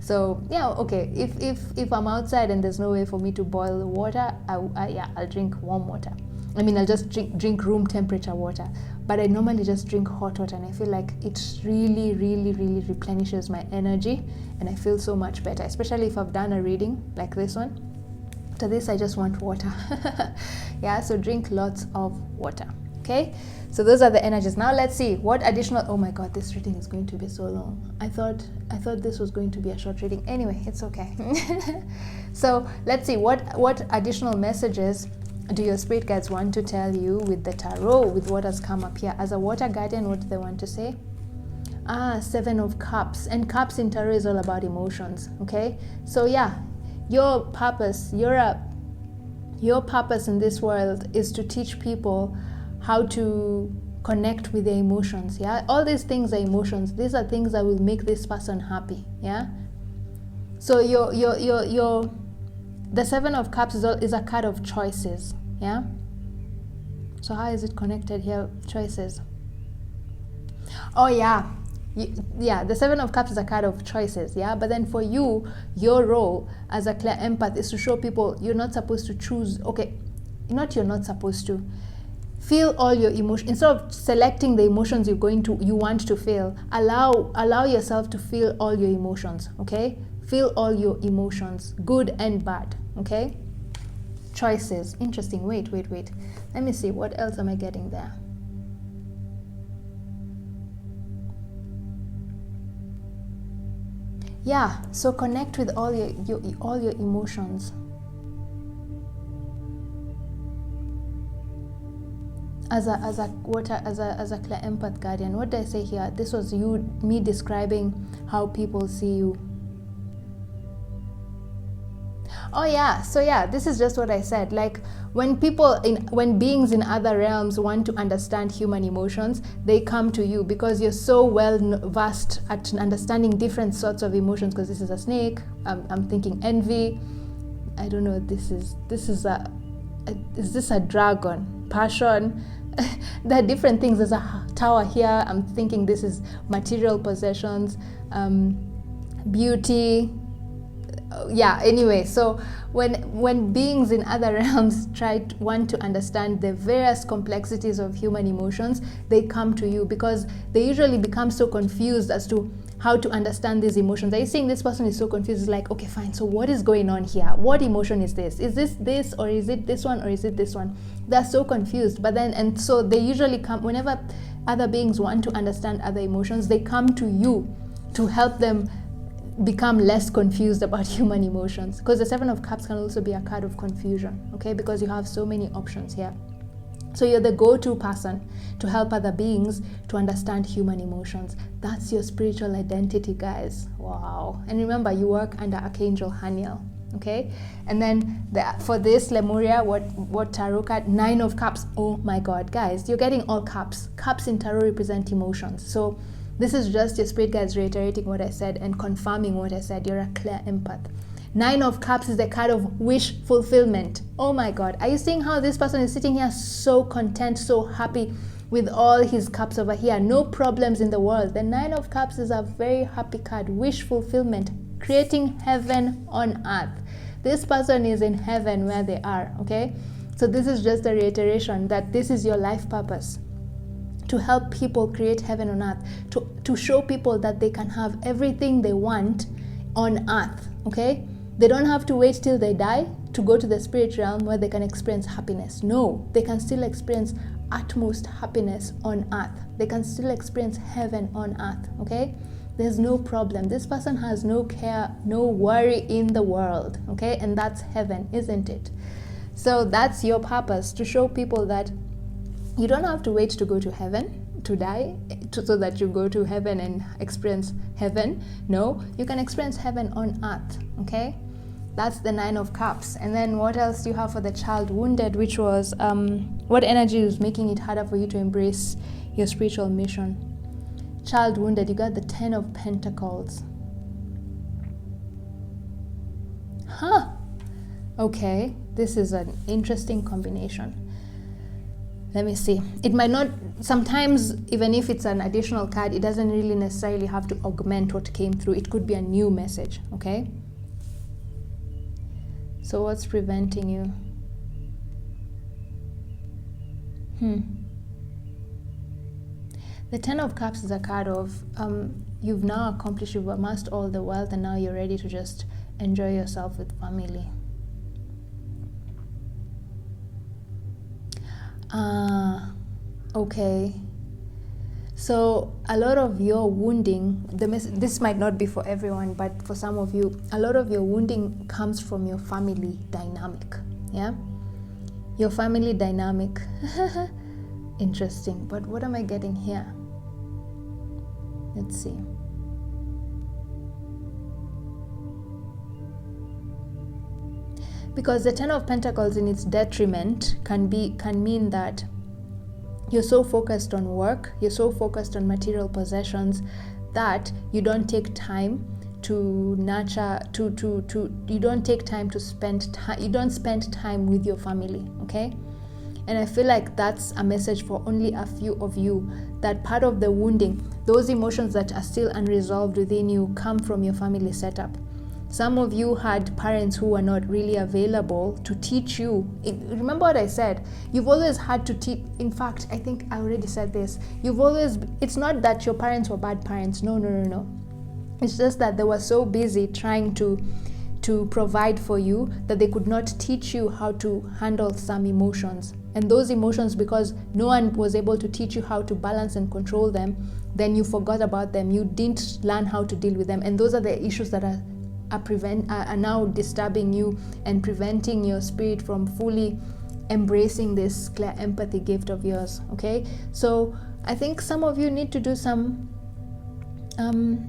So yeah, okay, if I'm outside and there's no way for me to boil the water, I'll drink warm water. I mean, I'll just drink room temperature water. But I normally just drink hot water, and I feel like it really, really, really replenishes my energy, and I feel so much better, especially if I've done a reading like this one. After this, I just want water. Yeah, so drink lots of water, okay? So those are the energies. Now let's see what additional, oh my god, this reading is going to be so long. I thought this was going to be a short reading. Anyway, it's okay. So let's see what additional messages do your spirit guides want to tell you with the tarot, with what has come up here? As a water guardian, what do they want to say? Seven of Cups. And Cups in tarot is all about emotions, okay? So yeah, your purpose, your purpose in this world is to teach people how to connect with their emotions, yeah? All these things are emotions. These are things that will make this person happy, yeah? So the Seven of Cups is a card of choices, yeah? So how is it connected here? Choices. Oh yeah, the Seven of Cups is a card of choices, yeah? But then for you, your role as a clear empath is to show people you're not supposed to choose. Okay, you're not supposed to. Feel all your emotions. Instead of selecting the emotions you want to feel, allow yourself to feel all your emotions, okay? Feel all your emotions, good and bad, okay? Choices. Interesting. Wait. Let me see. What else am I getting there? Yeah, so connect with all your emotions. As a clear empath guardian, what did I say here? This was me describing how people see you. Oh yeah, so yeah, this is just what I said. Like when beings in other realms want to understand human emotions, they come to you because you're so well versed at understanding different sorts of emotions. Because this is a snake. I'm thinking envy. I don't know. Is this a dragon? Passion. There are different things. There's a tower here. I'm thinking this is material possessions, beauty. Yeah, anyway, so when beings in other realms want to understand the various complexities of human emotions, they come to you because they usually become so confused as to how to understand these emotions. Are you saying this person is so confused? It's like, okay, fine, so what is going on here? What emotion is this? Is this, or is it this one, or is it this one? They're so confused. But then, and so they usually come, whenever other beings want to understand other emotions, they come to you to help them become less confused about human emotions, because the Seven of Cups can also be a card of confusion, okay, because you have so many options here. So you're the go-to person to help other beings to understand human emotions. That's your spiritual identity, guys. Wow. And remember, you work under Archangel Haniel, okay? And then for this Lemuria, what tarot card? Nine of Cups. Oh my God, guys, you're getting all cups. Cups in tarot represent emotions. So this is just your spirit guides reiterating what I said and confirming what I said. You're a clear empath. Nine of Cups is the card of wish fulfillment. Oh my God. Are you seeing how this person is sitting here so content, so happy with all his cups over here? No problems in the world. The Nine of Cups is a very happy card. Wish fulfillment. Creating heaven on earth. This person is in heaven where they are, okay? So this is just a reiteration that this is your life purpose. To help people create heaven on earth, to show people that they can have everything they want on earth, okay? They don't have to wait till they die to go to the spirit realm where they can experience happiness. No, they can still experience utmost happiness on earth. They can still experience heaven on earth, okay? There's no problem. This person has no care, no worry in the world, okay? And that's heaven, isn't it? So that's your purpose, to show people that you don't have to wait to go to heaven, to die, so that you go to heaven and experience heaven. No, you can experience heaven on earth, okay? That's the Nine of Cups. And then what else do you have for the child wounded, which was what energy is making it harder for you to embrace your spiritual mission? Child wounded, you got the Ten of Pentacles. Huh. Okay, this is an interesting combination. Let me see. It might not, sometimes even if it's an additional card, it doesn't really necessarily have to augment what came through. It could be a new message, okay? So what's preventing you? The Ten of Cups is a card of you've now accomplished, you've amassed all the wealth, and now you're ready to just enjoy yourself with family. Okay. So a lot of your wounding, this might not be for everyone, but for some of you, a lot of your wounding comes from your family dynamic, yeah? Your family dynamic. Interesting. But what am I getting here? Let's see. Because the Ten of Pentacles in its detriment can mean that you're so focused on work, you're so focused on material possessions that you don't take time to nurture, you don't take time to spend time, you don't spend time with your family, okay? And I feel like that's a message for only a few of you, that part of the wounding, those emotions that are still unresolved within you, come from your family setup. Some of you had parents who were not really available to teach you. Remember what I said? You've always had to teach. In fact, I think I already said this. It's not that your parents were bad parents. No. It's just that they were so busy trying to provide for you that they could not teach you how to handle some emotions. And those emotions, because no one was able to teach you how to balance and control them, then you forgot about them. You didn't learn how to deal with them. And those are the issues that are now disturbing you and preventing your spirit from fully embracing this clear empathy gift of yours. Okay, so I think some of you need to do some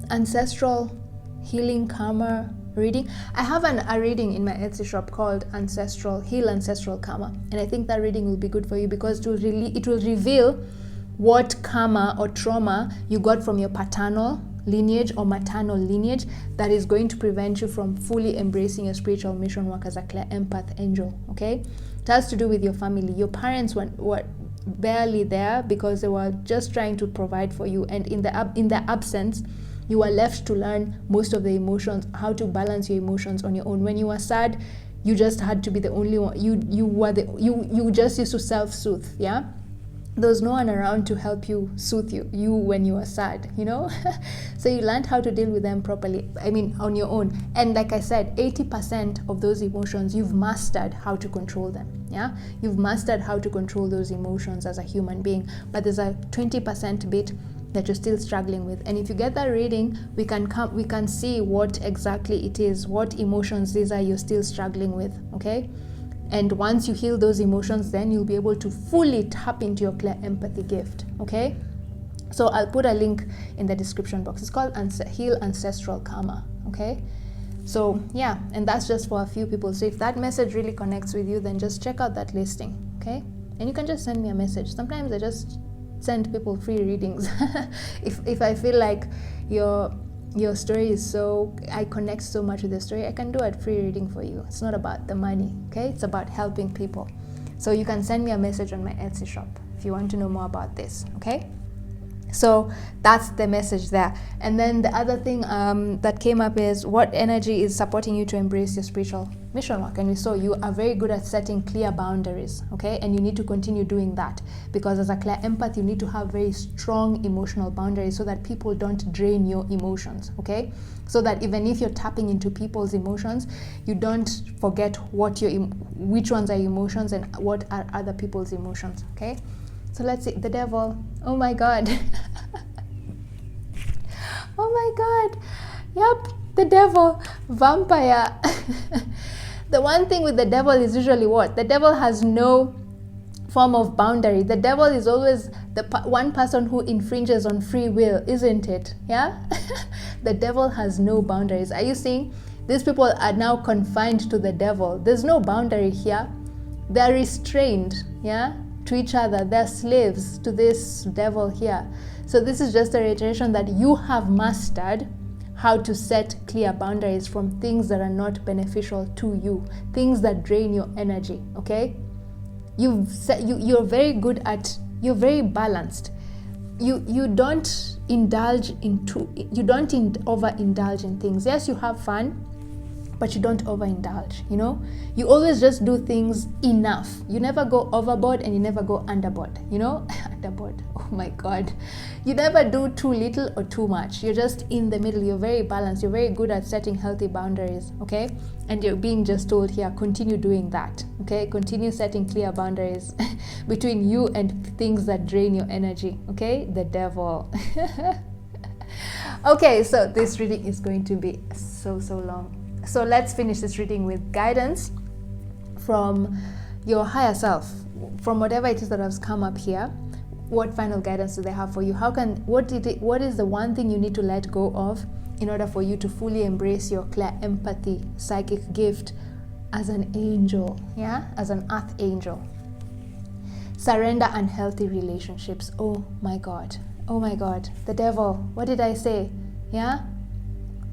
ancestral healing karma reading. I have a reading in my Etsy shop called Heal Ancestral Karma, and I think that reading will be good for you because it will reveal what karma or trauma you got from your paternal lineage or maternal lineage that is going to prevent you from fully embracing your spiritual mission work as a clear empath angel. Okay, it has to do with your family. Your parents were barely there because they were just trying to provide for you, and in their absence, you were left to learn most of the emotions, how to balance your emotions on your own. When you were sad, you just had to be the only one. You just used to self-soothe. Yeah. There was no one around to help you soothe you when you were sad, you know. So you learned how to deal with them properly, on your own. And like I said, 80% of those emotions, you've mastered how to control them. Yeah, you've mastered how to control those emotions as a human being, but there's a 20% bit that you're still struggling with. And if you get that reading, we can see what exactly it is, what emotions these are you're still struggling with. Okay. And once you heal those emotions, then you'll be able to fully tap into your clear empathy gift, okay? So I'll put a link in the description box. It's called Heal Ancestral Karma, okay? So yeah, and that's just for a few people. So if that message really connects with you, then just check out that listing, okay? And you can just send me a message. Sometimes I just send people free readings. If I feel like your story is I connect so much with the story, I can do a free reading for you. It's not about the money, okay? It's about helping people. So you can send me a message on my Etsy shop if you want to know more about this, okay? So that's the message there. And then the other thing that came up is what energy is supporting you to embrace your spiritual mission work. And we saw you are very good at setting clear boundaries, okay? And you need to continue doing that because as a clear empath, you need to have very strong emotional boundaries so that people don't drain your emotions, okay? So that even if you're tapping into people's emotions, you don't forget which ones are your emotions and what are other people's emotions, okay? So let's see, the devil. Oh my God. Oh my God. Yep, the devil, vampire. The one thing with the devil is usually what? The devil has no form of boundary. The devil is always the one person who infringes on free will, isn't it? Yeah? The devil has no boundaries. Are you seeing? These people are now confined to the devil. There's no boundary here. They're restrained, yeah, to each other. They're slaves to this devil here. So this is just a reiteration that you have mastered how to set clear boundaries from things that are not beneficial to you, things that drain your energy, okay? You're very good at, you're very balanced. You don't overindulge in things. Yes, you have fun, but you don't overindulge, you know? You always just do things enough. You never go overboard and you never go underboard, you know? Underboard, oh my God. You never do too little or too much. You're just in the middle. You're very balanced. You're very good at setting healthy boundaries, okay? And you're being just told here, continue doing that, okay? Continue setting clear boundaries between you and things that drain your energy, okay? The devil. Okay, so this reading is going to be so long. So let's finish this reading with guidance from your higher self, from whatever it is that has come up here, what final guidance do they have for you? What is the one thing you need to let go of in order for you to fully embrace your clear empathy, psychic gift as an angel, as an earth angel? Surrender unhealthy relationships. Oh my God, the devil, what did I say?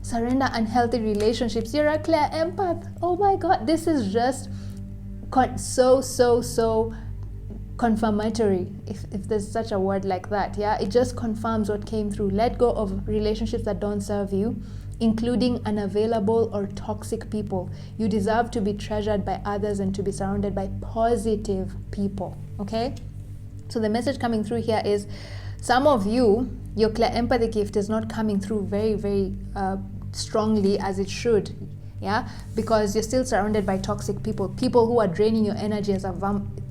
Surrender unhealthy relationships. You're a clear empath. Oh my God, this is just so confirmatory, if there's such a word like that. It just confirms what came through. Let go of relationships that don't serve you, including unavailable or toxic people. You deserve to be treasured by others and to be surrounded by positive people. Okay, so the message coming through here is, some of you, your clear empathy gift is not coming through very strongly as it should, because you're still surrounded by toxic people who are draining your energy as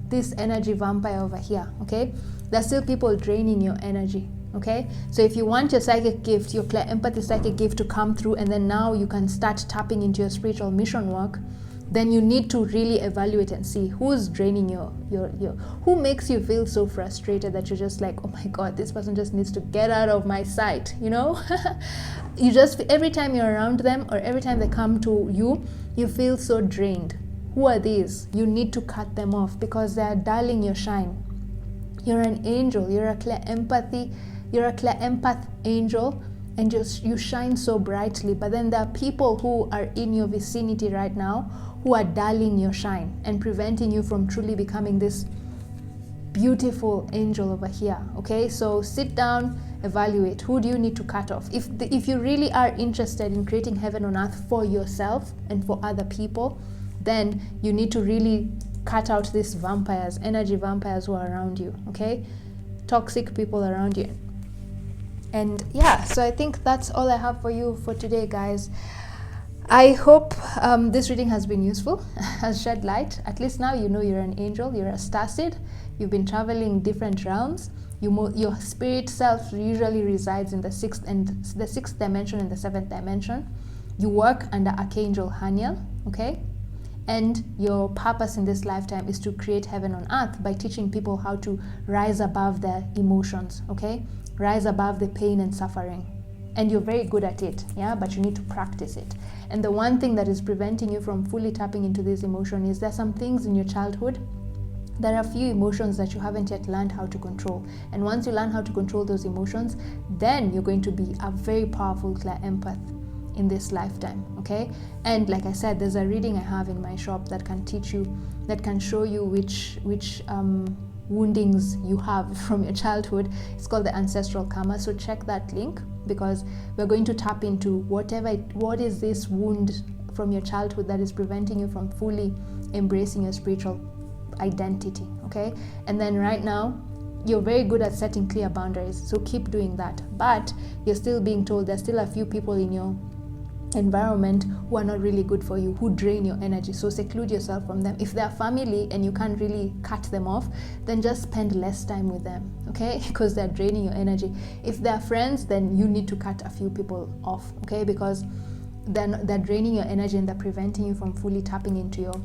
this energy vampire over here. Okay, there's still people draining your energy. Okay, so if you want your psychic gift, your clear empathy psychic gift, to come through, and then now you can start tapping into your spiritual mission work, then you need to really evaluate and see who's draining your who makes you feel so frustrated that you're just like, oh my God, this person just needs to get out of my sight. You just, every time you're around them or every time they come to you, you feel so drained. Who are these? You need to cut them off because they are dulling your shine. You're an angel. You're a clear empathy. You're a clear empath angel, and you shine so brightly. But then there are people who are in your vicinity right now who are dulling your shine and preventing you from truly becoming this beautiful angel over here. Okay, so sit down, evaluate. Who do you need to cut off? If you really are interested in creating heaven on earth for yourself and for other people, then you need to really cut out these vampires, energy vampires who are around you. Okay, toxic people around you. And so I think that's all I have for you for today, guys. I hope this reading has been useful, has shed light. At least now you know you're an angel, you're a starseed, you've been traveling different realms. Your spirit self usually resides in the sixth dimension and the seventh dimension. You work under Archangel Haniel, okay? And your purpose in this lifetime is to create heaven on earth by teaching people how to rise above their emotions, okay? Rise above the pain and suffering. And you're very good at it, but you need to practice it. And the one thing that is preventing you from fully tapping into this emotion is there's some things in your childhood. There are a few emotions that you haven't yet learned how to control. And once you learn how to control those emotions, then you're going to be a very powerful clear empath in this lifetime, okay? And like I said, there's a reading I have in my shop that can teach you, that can show you which woundings you have from your childhood. It's called the ancestral karma. So check that link, because we're going to tap into what is this wound from your childhood that is preventing you from fully embracing your spiritual identity, okay? And then right now you're very good at setting clear boundaries, so keep doing that. But you're still being told there's still a few people in your environment who are not really good for you, who drain your energy. So seclude yourself from them. If they're family and you can't really cut them off, then just spend less time with them, okay? Because they're draining your energy. If they're friends, then you need to cut a few people off, okay? Because they're draining your energy and they're preventing you from fully tapping into your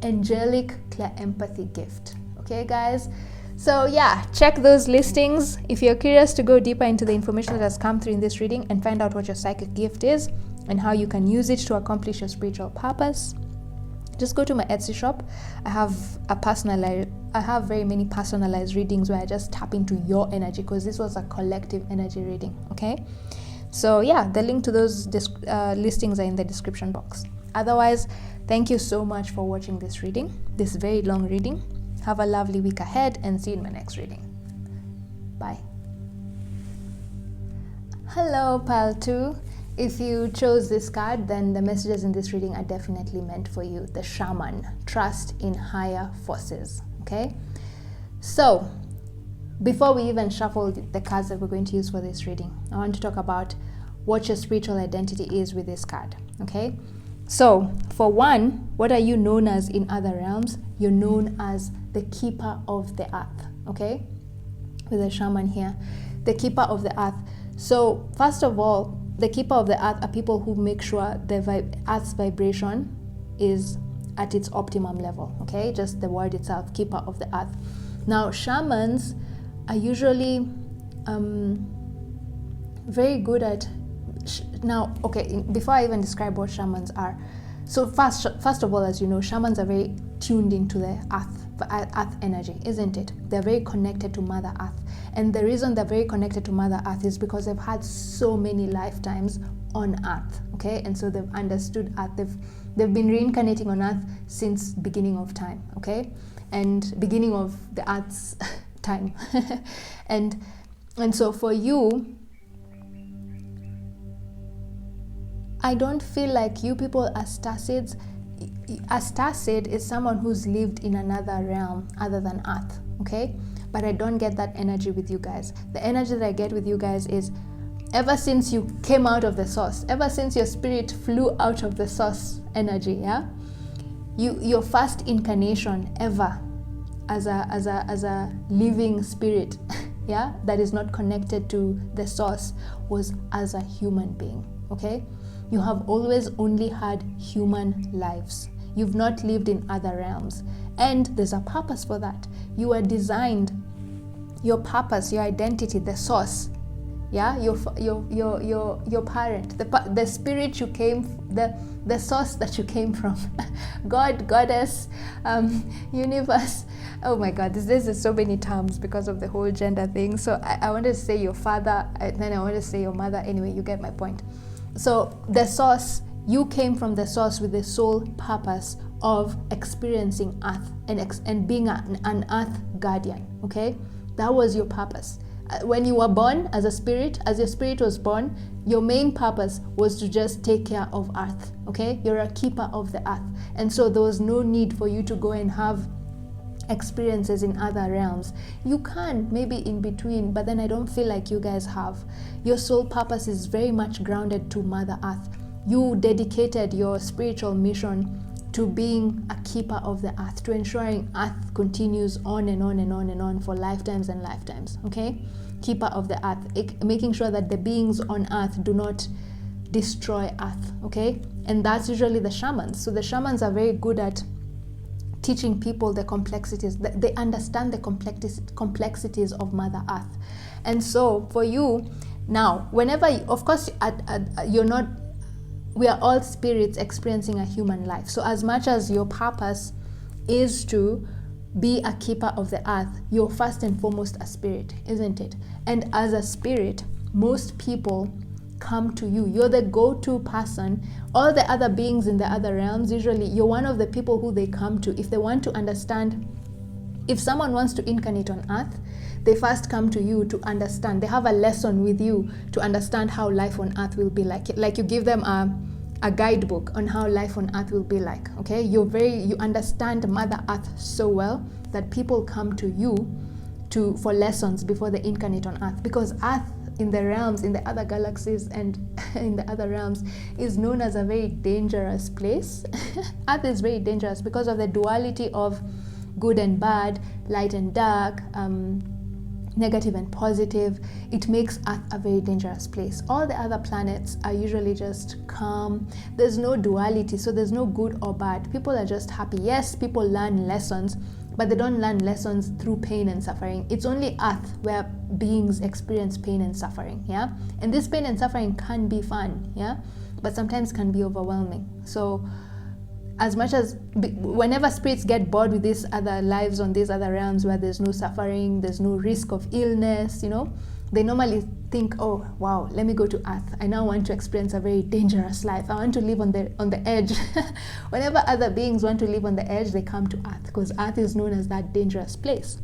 angelic clear empathy gift. Okay, guys? So check those listings if you're curious to go deeper into the information that has come through in this reading and find out what your psychic gift is and how you can use it to accomplish your spiritual purpose. Just go to my Etsy shop. I have very many personalized readings where I just tap into your energy, because this was a collective energy reading. Okay, so the link to those listings are in the description box. Otherwise, thank you so much for watching this reading, this very long reading. Have a lovely week ahead, and see you in my next reading. Bye. Hello, Pile 2. If you chose this card, then the messages in this reading are definitely meant for you. The Shaman, trust in higher forces. Okay? So, before we even shuffle the cards that we're going to use for this reading, I want to talk about what your spiritual identity is with this card. Okay? So, for one, what are you known as in other realms? You're known as the keeper of the earth, okay? With the shaman here, the keeper of the earth. So, first of all, the keeper of the earth are people who make sure the earth's vibration is at its optimum level, okay? Just the word itself, keeper of the earth. Now, shamans are usually very good at, now, okay, before I even describe what shamans are, so first of all, as you know, shamans are very tuned into the earth energy, isn't it? They're very connected to Mother Earth. And the reason they're very connected to Mother Earth is because they've had so many lifetimes on Earth, okay? And so they've understood Earth. They've been reincarnating on Earth since beginning of time, okay? And beginning of the Earth's time. and so for you, I don't feel like you people are starseeds. A starseed is someone who's lived in another realm other than Earth, okay? But I don't get that energy with you guys. The energy that I get with you guys is ever since you came out of the source, ever since your spirit flew out of the source energy, yeah? Your first incarnation ever as a living spirit, yeah, that is not connected to the source was as a human being, okay? You have always only had human lives. You've not lived in other realms. And there's a purpose for that. You are designed, your purpose, your identity, the source, yeah, your parent, the spirit you came, the source that you came from, God, goddess, universe. Oh my God, this is so many terms because of the whole gender thing. So I wanted to say your father, and then I wanted to say your mother. Anyway, you get my point. So the source, you came from the source with the sole purpose of experiencing Earth and being an Earth guardian, okay? That was your purpose. When you were born as a spirit, as your spirit was born, your main purpose was to just take care of Earth, okay? You're a keeper of the Earth. And so there was no need for you to go and have experiences in other realms. You can, maybe in between, but then I don't feel like you guys have. Your sole purpose is very much grounded to Mother Earth. You dedicated your spiritual mission to being a keeper of the Earth, to ensuring Earth continues on and on and on and on for lifetimes and lifetimes, okay? Keeper of the Earth, making sure that the beings on Earth do not destroy Earth, okay? And that's usually the shamans. So the shamans are very good at teaching people the complexities. They understand the complexities of Mother Earth. And so for you now, whenever of course you're not, we are all spirits experiencing a human life. So as much as your purpose is to be a keeper of the Earth, you're first and foremost a spirit, isn't it? And as a spirit, most people come to you. You're the go-to person. All the other beings in the other realms, usually you're one of the people who they come to if they want to understand. If someone wants to incarnate on Earth, they first come to you to understand. They have a lesson with you to understand how life on Earth will be like. Like you give them a guidebook on how life on Earth will be like, okay? You understand Mother Earth so well that people come to you for lessons before they incarnate on Earth, because Earth in the realms, in the other galaxies and in the other realms, is known as a very dangerous place. Earth is very dangerous because of the duality of good and bad, light and dark, negative and positive. It makes Earth a very dangerous place. All the other planets are usually just calm. There's no duality, so there's no good or bad. People are just happy. Yes, people learn lessons, but they don't learn lessons through pain and suffering. It's only Earth where beings experience pain and suffering, yeah? And this pain and suffering can be fun, yeah? But sometimes can be overwhelming. So as much as, whenever spirits get bored with these other lives on these other realms where there's no suffering, there's no risk of illness, you know, they normally think, oh wow, let me go to Earth. I now want to experience a very dangerous life. I want to live on the edge. Whenever other beings want to live on the edge, they come to Earth, because Earth is known as that dangerous place.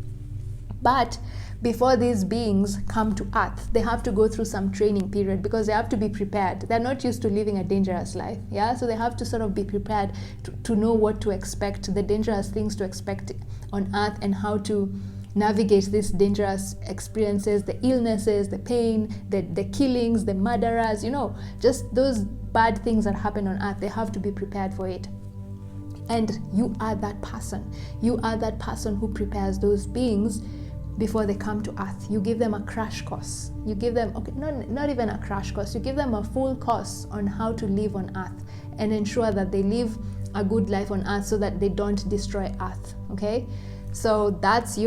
But before these beings come to Earth, they have to go through some training period, because they have to be prepared. They're not used to living a dangerous life, yeah? So they have to sort of be prepared to know what to expect, the dangerous things to expect on Earth, and how to navigate these dangerous experiences, the illnesses, the pain, the killings, the murderers, you know, just those bad things that happen on Earth. They have to be prepared for it. And you are that person. You are that person who prepares those beings before they come to Earth. You give them a crash course. You give them, okay, not even a crash course, you give them a full course on how to live on Earth and ensure that they live a good life on earth so that they don't destroy earth. Okay, so that's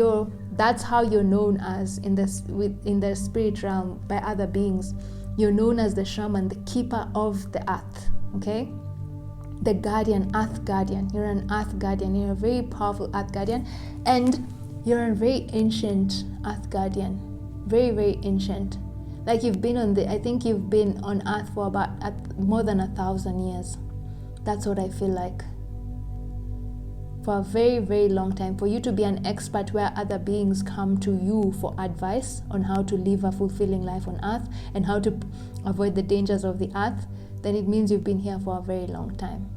how you're known as in the spirit realm by other beings. You're known as the shaman, the keeper of the earth. Okay, the guardian, earth guardian. You're an earth guardian. You're a very powerful earth guardian, and you're a very ancient earth guardian. Very, very ancient. Like I think you've been on earth for about more than 1,000 years. That's what I feel like. For a very, very long time. For you to be an expert where other beings come to you for advice on how to live a fulfilling life on earth and how to avoid the dangers of the earth, then it means you've been here for a very long time.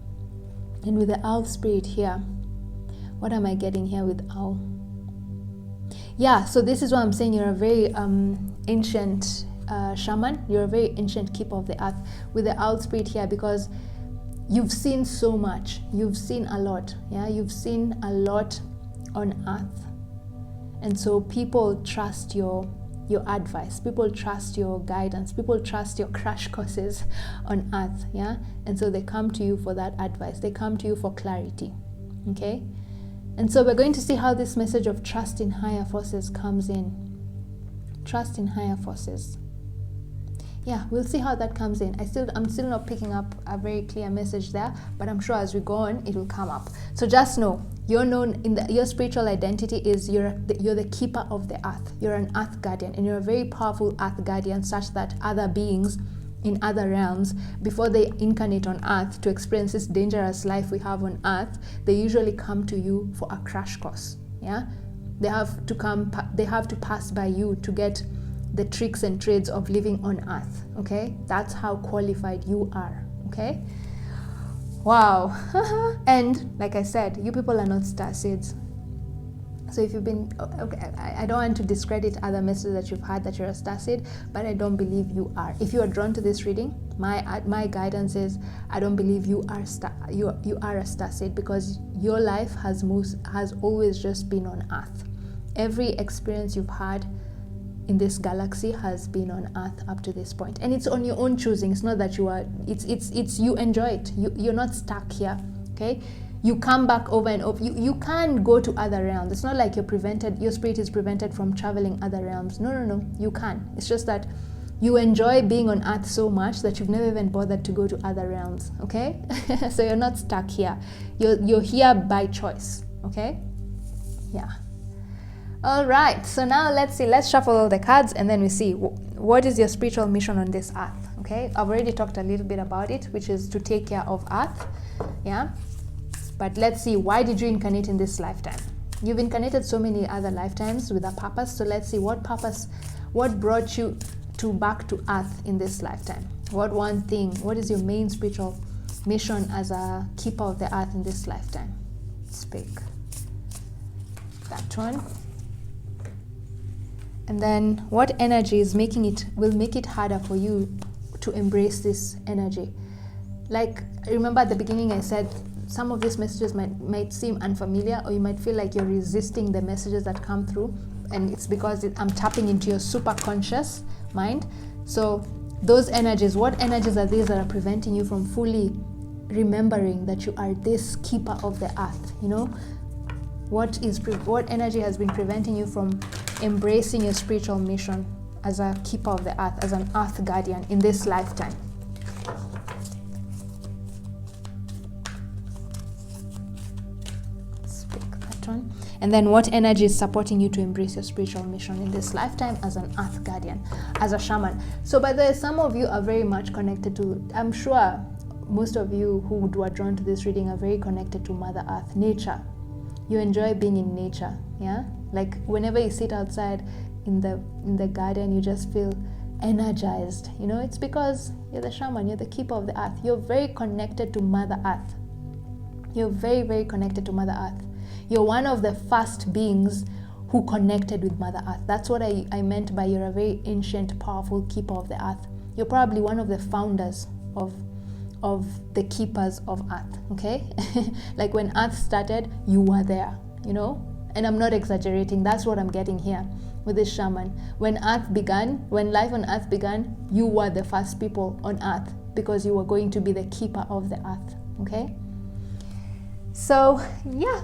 And with the owl spirit here, what am I getting here with owl? Yeah, so this is what I'm saying. You're a very ancient shaman. You're a very ancient keeper of the earth with the owl spirit here, because you've seen so much. You've seen a lot. Yeah, you've seen a lot on earth, and so people trust your advice. People trust your guidance. People trust your crash courses on earth. Yeah, and so they come to you for that advice. They come to you for clarity. Okay. And so we're going to see how this message of trust in higher forces comes in. Trust in higher forces. Yeah, we'll see how that comes in. I'm still not picking up a very clear message there, but I'm sure as we go on, it will come up. So just know, you're known your spiritual identity is you're the keeper of the earth. You're an earth guardian, and you're a very powerful earth guardian, such that other beings in other realms, before they incarnate on earth to experience this dangerous life we have on earth, they usually come to you for a crash course. Yeah, they have to pass by you to get the tricks and trades of living on earth. Okay, that's how qualified you are. Okay, wow. And like I said, you people are not star seeds. So if you've been, okay, I don't want to discredit other messages that you've had that you're a starseed, but I don't believe you are. If you are drawn to this reading, my guidance is I don't believe you are a starseed, because your life has always just been on Earth. Every experience you've had in this galaxy has been on Earth up to this point, and it's on your own choosing. It's not that you are. It's you enjoy it. You're not stuck here. Okay. You come back over and over. You can go to other realms. It's not like your spirit is prevented from traveling other realms. No. You can. It's just that you enjoy being on Earth so much that you've never even bothered to go to other realms. Okay? So you're not stuck here. You're here by choice. Okay? Yeah. All right. So now let's see. Let's shuffle all the cards and then we see what is your spiritual mission on this Earth. Okay? I've already talked a little bit about it, which is to take care of Earth. Yeah? But let's see, why did you incarnate in this lifetime? You've incarnated so many other lifetimes with a purpose. So let's see what brought you back to Earth in this lifetime? What is your main spiritual mission as a keeper of the Earth in this lifetime? Speak. That one. And then what energy will make it harder for you to embrace this energy? Like, remember at the beginning I said, some of these messages might seem unfamiliar, or you might feel like you're resisting the messages that come through, and it's because I'm tapping into your super conscious mind. So those energies, what energies are these that are preventing you from fully remembering that you are this keeper of the Earth? You know, what energy has been preventing you from embracing your spiritual mission as a keeper of the Earth, as an Earth guardian in this lifetime? And then what energy is supporting you to embrace your spiritual mission in this lifetime as an Earth guardian, as a shaman? So by the way, some of you are very much connected to, I'm sure most of you who are drawn to this reading are very connected to Mother Earth, nature. You enjoy being in nature, yeah? Like whenever you sit outside in the garden, you just feel energized. You know, it's because you're the shaman, you're the keeper of the Earth. You're very connected to Mother Earth. You're very, very connected to Mother Earth. You're one of the first beings who connected with Mother Earth. That's what I meant by you're a very ancient, powerful keeper of the Earth. You're probably one of the founders of the keepers of Earth, okay? Like when Earth started, you were there, you know? And I'm not exaggerating. That's what I'm getting here with this shaman. When life on Earth began, you were the first people on Earth because you were going to be the keeper of the Earth, okay? So yeah.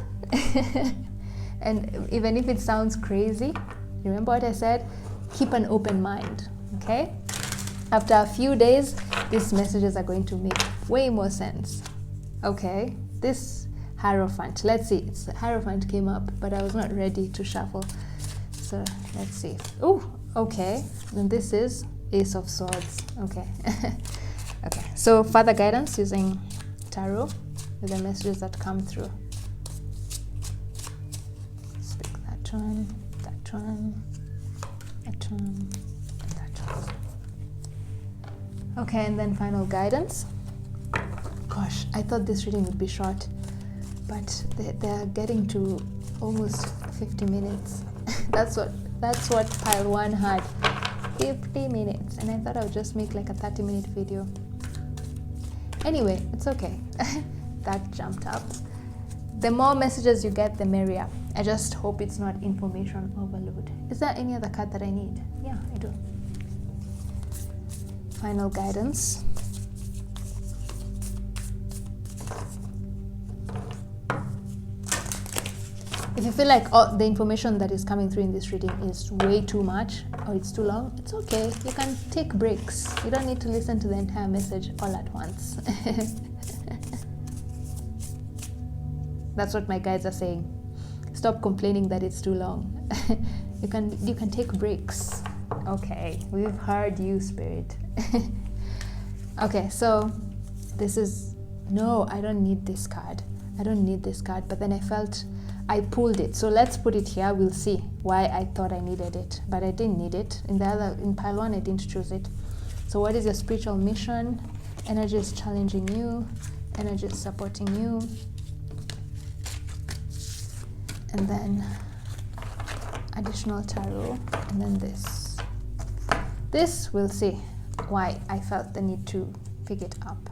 And even if it sounds crazy, remember what I said? Keep an open mind, okay? After a few days, these messages are going to make way more sense. Okay, this Hierophant, let's see, it's Hierophant came up, but I was not ready to shuffle. So let's see. Oh, okay, then this is Ace of Swords. Okay. Okay, so further guidance using tarot with the messages that come through. Let's pick that one, that one, that one, and that one. Okay, and then final guidance. Gosh, I thought this reading would be short, but they're getting to almost 50 minutes. That's what pile 1 had, 50 minutes, and I thought I would just make like a 30-minute video. Anyway, it's okay. That jumped up. The more messages you get, the merrier. I just hope it's not information overload. Is there any other card that I need? Yeah, I do. Final guidance. If you feel like the information that is coming through in this reading is way too much or it's too long, it's okay. You can take breaks. You don't need to listen to the entire message all at once. That's what my guides are saying. Stop complaining that it's too long. You can take breaks. Okay, we've heard you, Spirit. Okay, so this is, no, I don't need this card. I don't need this card, but then I felt I pulled it. So let's put it here. We'll see why I thought I needed it, but I didn't need it. In pile 1, I didn't choose it. So what is your spiritual mission? Energy is challenging you. Energy is supporting you. And then additional tarot, and then this. This, we'll see why I felt the need to pick it up.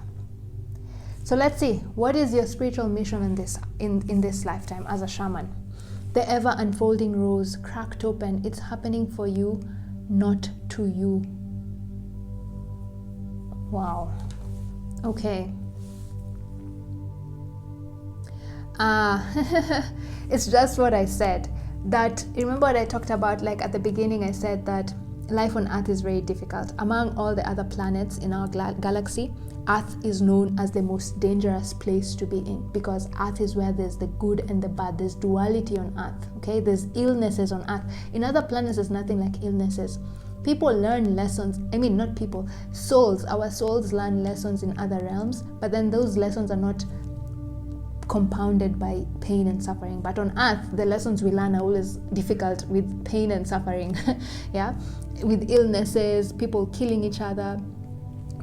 So let's see, what is your spiritual mission in this lifetime as a shaman? The ever unfolding rose cracked open. It's happening for you, not to you. Wow. Okay. It's just what I said. That, remember what I talked about, like at the beginning I said that life on Earth is very difficult. Among all the other planets in our galaxy, Earth is known as the most dangerous place to be in, because Earth is where there's the good and the bad. There's duality on Earth, okay? There's illnesses on Earth. In other planets, there's nothing like illnesses. People learn lessons. I mean, not people, souls. Our souls learn lessons in other realms, but then those lessons are not compounded by pain and suffering. But on Earth, the lessons we learn are always difficult, with pain and suffering. Yeah, with illnesses, people killing each other.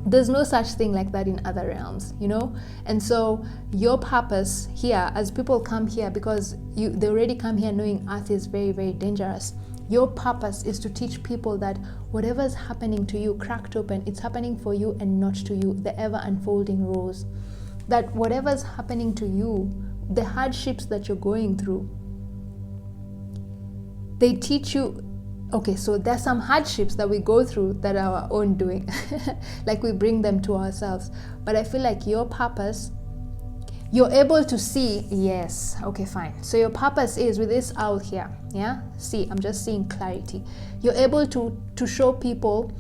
There's no such thing like that in other realms, you know? And so your purpose here, as people come here, because they already come here knowing Earth is very, very dangerous. Your purpose is to teach people that whatever's happening to you, cracked open, it's happening for you and not to you, the ever unfolding rose. That whatever's happening to you, the hardships that you're going through, they teach you. Okay, so there's some hardships that we go through that are our own doing. Like we bring them to ourselves. But I feel like your purpose, you're able to see, yes, okay, fine. So your purpose is with this owl here, yeah? See, I'm just seeing clarity. You're able to show people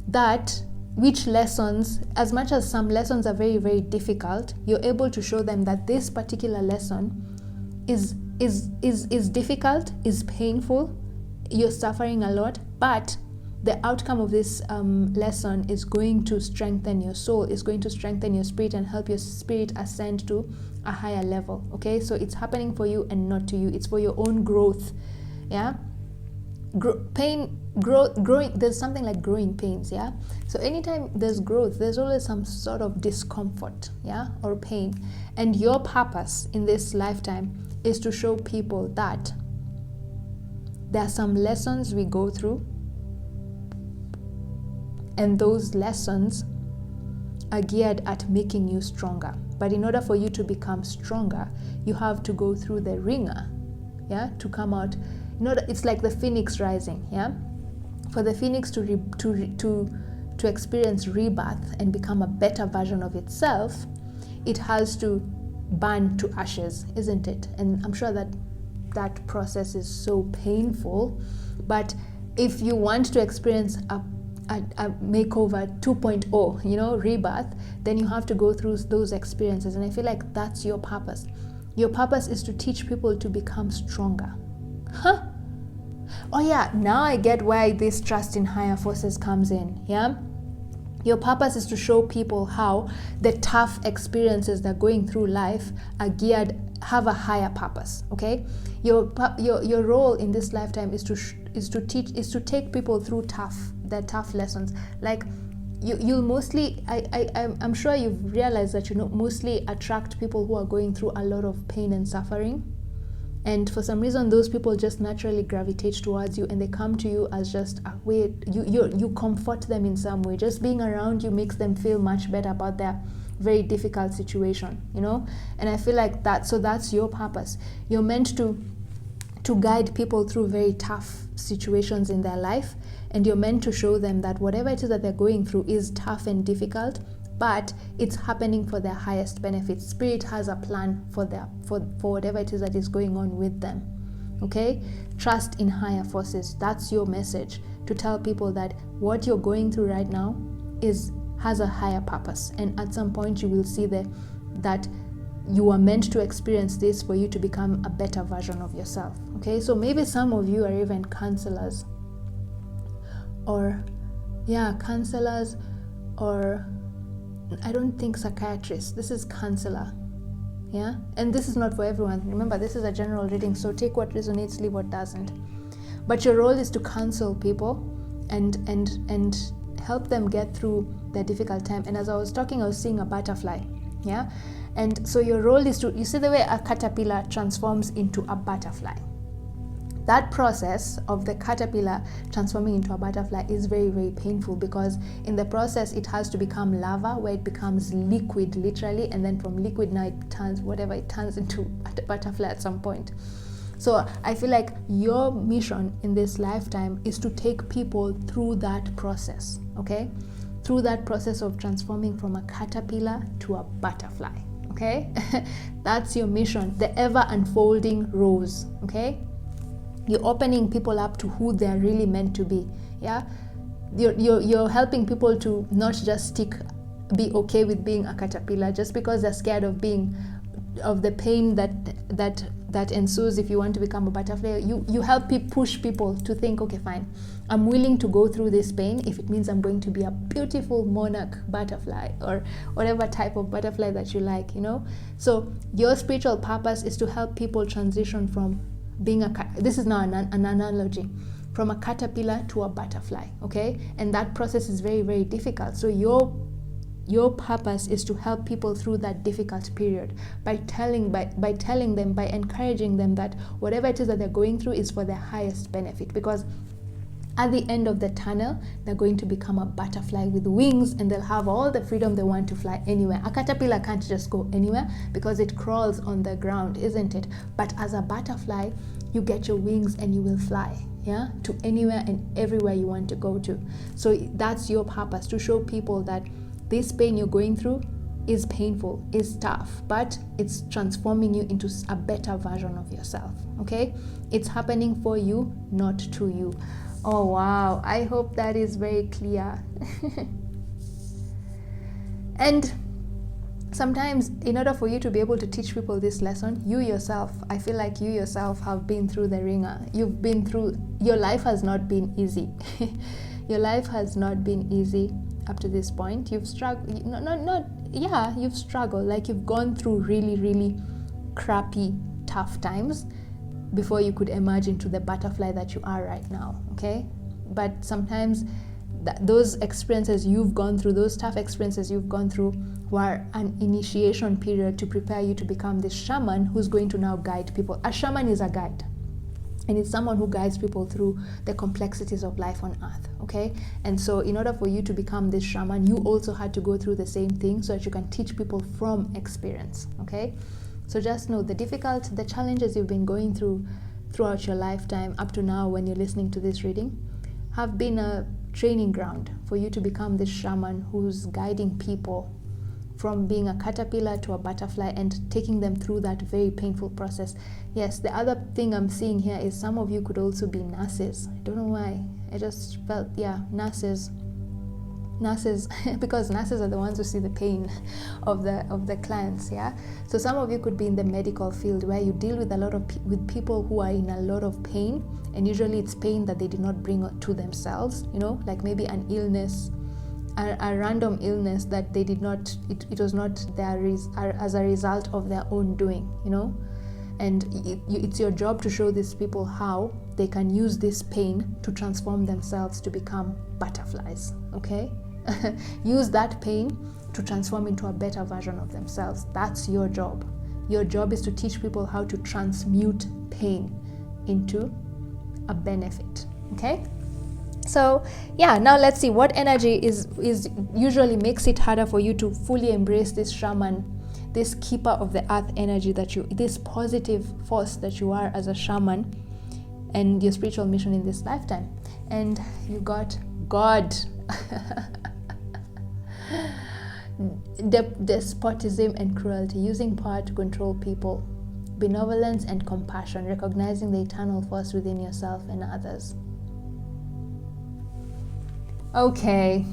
that which lessons, as much as some lessons are very, very difficult, you're able to show them that this particular lesson is difficult, is painful, you're suffering a lot, but the outcome of this lesson is going to strengthen your soul, is going to strengthen your spirit and help your spirit ascend to a higher level. Okay, so it's happening for you and not to you. It's for your own growth. Yeah, growing. There's something like growing pains. Yeah, so anytime there's growth, there's always some sort of discomfort, yeah, or pain. And your purpose in this lifetime is to show people that there are some lessons we go through, and those lessons are geared at making you stronger. But in order for you to become stronger, you have to go through the ringer, yeah, to come out. It's like the phoenix rising, yeah. For the phoenix to experience rebirth and become a better version of itself, it has to burn to ashes, isn't it? And I'm sure that that process is so painful. But if you want to experience a makeover 2.0, you know, rebirth, then you have to go through those experiences. And I feel like that's your purpose. Your purpose is to teach people to become stronger. Oh yeah, now I get why this trust in higher forces comes in. Yeah, your purpose is to show people how the tough experiences they're going through life are geared, have a higher purpose. Okay, your role in this lifetime is to take people through the tough lessons. Like you'll mostly, I'm sure you've realized that you mostly attract people who are going through a lot of pain and suffering. And for some reason, those people just naturally gravitate towards you, and they come to you as just a way, you comfort them in some way. Just being around you makes them feel much better about their very difficult situation, you know? And I feel like that's your purpose. You're meant to guide people through very tough situations in their life, and you're meant to show them that whatever it is that they're going through is tough and difficult, but it's happening for their highest benefit. Spirit has a plan for whatever it is that is going on with them. Okay? Trust in higher forces. That's your message, to tell people that what you're going through right now has a higher purpose, and at some point you will see that you are meant to experience this for you to become a better version of yourself. Okay? So maybe some of you are even counselors, or I don't think psychiatrists. This is counselor. Yeah, and this is not for everyone. Remember, this is a general reading, so take what resonates, leave what doesn't. But your role is to counsel people and help them get through their difficult time. And as I was talking, I was seeing a butterfly. Yeah, and so your role is you see the way a caterpillar transforms into a butterfly. That process of the caterpillar transforming into a butterfly is very, very painful, because in the process it has to become lava, where it becomes liquid literally, and then from liquid now it turns into a butterfly at some point. So I feel like your mission in this lifetime is to take people through that process, okay? Through that process of transforming from a caterpillar to a butterfly, okay? That's your mission, the ever unfolding rose, okay? You're opening people up to who they're really meant to be. Yeah, you're helping people to not just be okay with being a caterpillar just because they're scared of the pain that ensues if you want to become a butterfly. You help push people to think, okay, fine, I'm willing to go through this pain if it means I'm going to be a beautiful monarch butterfly, or whatever type of butterfly that you like, you know. So your spiritual purpose is to help people transition from being this is now an analogy, from a caterpillar to a butterfly, okay? And that process is very, very difficult. So your purpose is to help people through that difficult period by encouraging them that whatever it is that they're going through is for their highest benefit, because at the end of the tunnel, they're going to become a butterfly with wings, and they'll have all the freedom they want to fly anywhere. A caterpillar can't just go anywhere because it crawls on the ground, isn't it? But as a butterfly, you get your wings and you will fly, yeah, to anywhere and everywhere you want to go to. So that's your purpose, to show people that this pain you're going through is painful, is tough, but it's transforming you into a better version of yourself, okay? It's happening for you, not to you. Oh wow, I hope that is very clear. And sometimes, in order for you to be able to teach people this lesson, I feel like you yourself have been through the ringer. Your life has not been easy. Your life has not been easy up to this point. You've struggled, you've struggled, like you've gone through really, really crappy, tough times before you could emerge into the butterfly that you are right now, okay? But sometimes those experiences you've gone through, those tough experiences you've gone through, were an initiation period to prepare you to become this shaman who's going to now guide people. A shaman is a guide, and it's someone who guides people through the complexities of life on earth, okay? And so in order for you to become this shaman, you also had to go through the same thing so that you can teach people from experience, okay? So just know the challenges you've been going through throughout your lifetime up to now when you're listening to this reading have been a training ground for you to become this shaman who's guiding people from being a caterpillar to a butterfly and taking them through that very painful process. Yes, the other thing I'm seeing here is some of you could also be nurses. I don't know why. I just felt, yeah, nurses, because nurses are the ones who see the pain of the clients. Yeah, so some of you could be in the medical field where you deal with a lot of with people who are in a lot of pain, and usually it's pain that they did not bring to themselves, you know, like maybe an illness, a random illness that they did not, it was not as a result of their own doing, you know. And it's your job to show these people how they can use this pain to transform themselves to become butterflies, okay? Use that pain to transform into a better version of themselves. That's your job. Your job is to teach people how to transmute pain into a benefit, okay? So yeah, now let's see what energy is usually makes it harder for you to fully embrace this shaman, this keeper of the earth energy that you, this positive force that you are as a shaman, and your spiritual mission in this lifetime. And you got God. Despotism and cruelty, using power to control people, benevolence and compassion, recognizing the eternal force within yourself and others. Okay.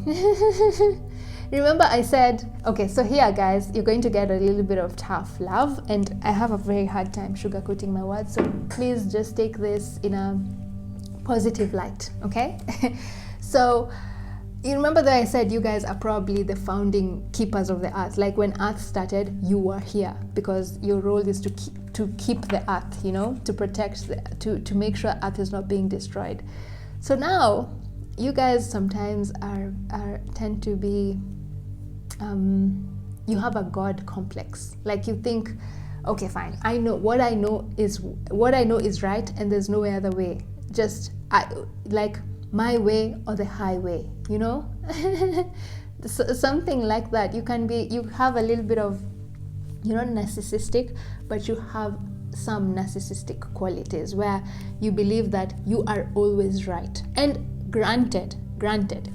Remember I said, okay, so here guys, you're going to get a little bit of tough love, and I have a very hard time sugarcoating my words, so please just take this in a positive light, okay? So you remember that I said you guys are probably the founding keepers of the earth. Like when earth started, you were here because your role is to keep the earth, you know, to protect, to make sure earth is not being destroyed. So now you guys sometimes tend to be, you have a God complex. Like you think, okay, fine, I know what I know is right, and there's no other way. Just like my way or the highway, you know. Something like that. You have a little bit of, you're not narcissistic, but you have some narcissistic qualities where you believe that you are always right. And granted,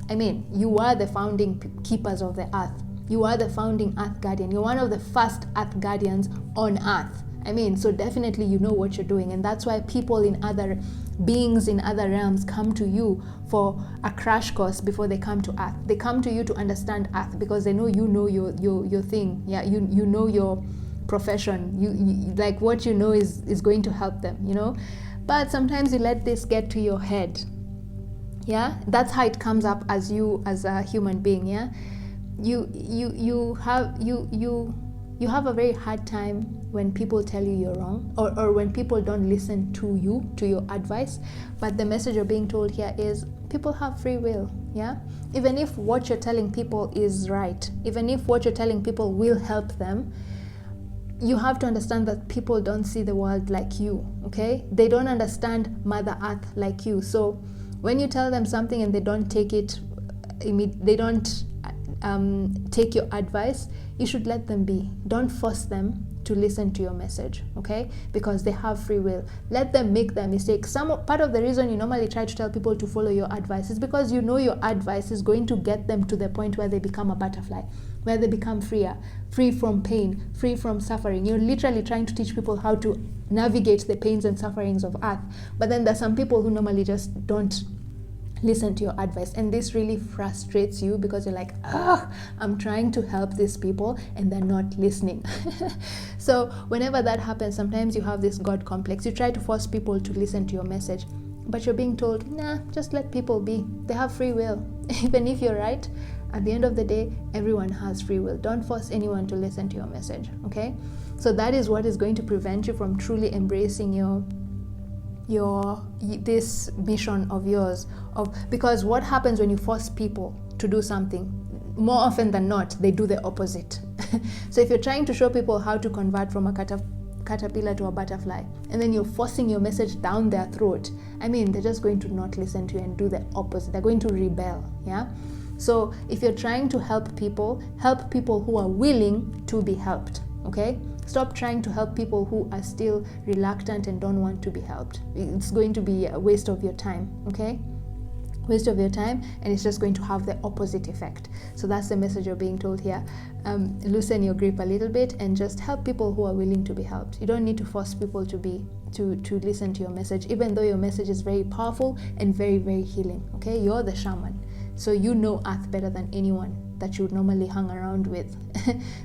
I mean, you are the founding keepers of the earth. You are the founding earth guardian. You're one of the first earth guardians on earth. I mean, so definitely you know what you're doing, and that's why people in other beings in other realms come to you for a crash course before they come to earth. They come to you to understand earth because they know you know your thing. Yeah, you know your profession. You like what you know is going to help them, you know. But sometimes you let this get to your head. Yeah, that's how it comes up as you as a human being. Yeah, you have a very hard time when people tell you you're wrong, or when people don't listen to you, to your advice. But the message you're being told here is people have free will. Yeah, even if what you're telling people is right, even if what you're telling people will help them, you have to understand that people don't see the world like you. Okay, they don't understand Mother Earth like you. So when you tell them something and they don't take it, they don't take your advice, you should let them be. Don't force them to listen to your message, okay? Because they have free will. Let them make their mistakes. Part of the reason you normally try to tell people to follow your advice is because you know your advice is going to get them to the point where they become a butterfly, where they become freer, free from pain, free from suffering. You're literally trying to teach people how to navigate the pains and sufferings of earth. But then there's some people who normally just don't listen to your advice, and this really frustrates you because you're like, I'm trying to help these people and they're not listening. So whenever that happens, sometimes you have this God complex. You try to force people to listen to your message, but you're being told, nah, just let people be. They have free will. Even if you're right, at the end of the day, everyone has free will. Don't force anyone to listen to your message, okay? So that is what is going to prevent you from truly embracing this mission of yours, because what happens when you force people to do something, more often than not, they do the opposite. So if you're trying to show people how to convert from a caterpillar to a butterfly, and then you're forcing your message down their throat, I mean, they're just going to not listen to you and do the opposite. They're going to rebel. Yeah. So if you're trying to help people who are willing to be helped. Okay. Stop trying to help people who are still reluctant and don't want to be helped. It's going to be a waste of your time, okay? waste of your time, and it's just going to have the opposite effect. So that's the message you're being told here. Loosen your grip a little bit and just help people who are willing to be helped. You don't need to force people to listen to your message, even though your message is very powerful and very, very healing. Okay, you're the shaman, so you know earth better than anyone that you would normally hang around with.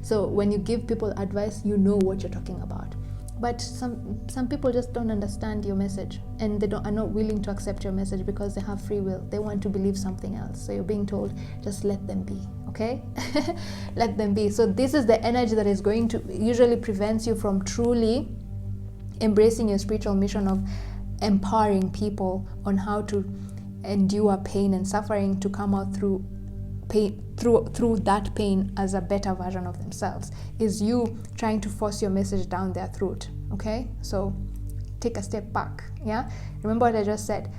So when you give people advice, you know what you're talking about. But some people just don't understand your message, and they are not willing to accept your message because they have free will. They want to believe something else. So you're being told, just let them be, okay? Let them be. So this is the energy that is going to usually prevents you from truly embracing your spiritual mission of empowering people on how to endure pain and suffering, to come out through pain, through that pain as a better version of themselves. Is you trying to force your message down their throat. Okay, so take a step back. Yeah, remember what I just said.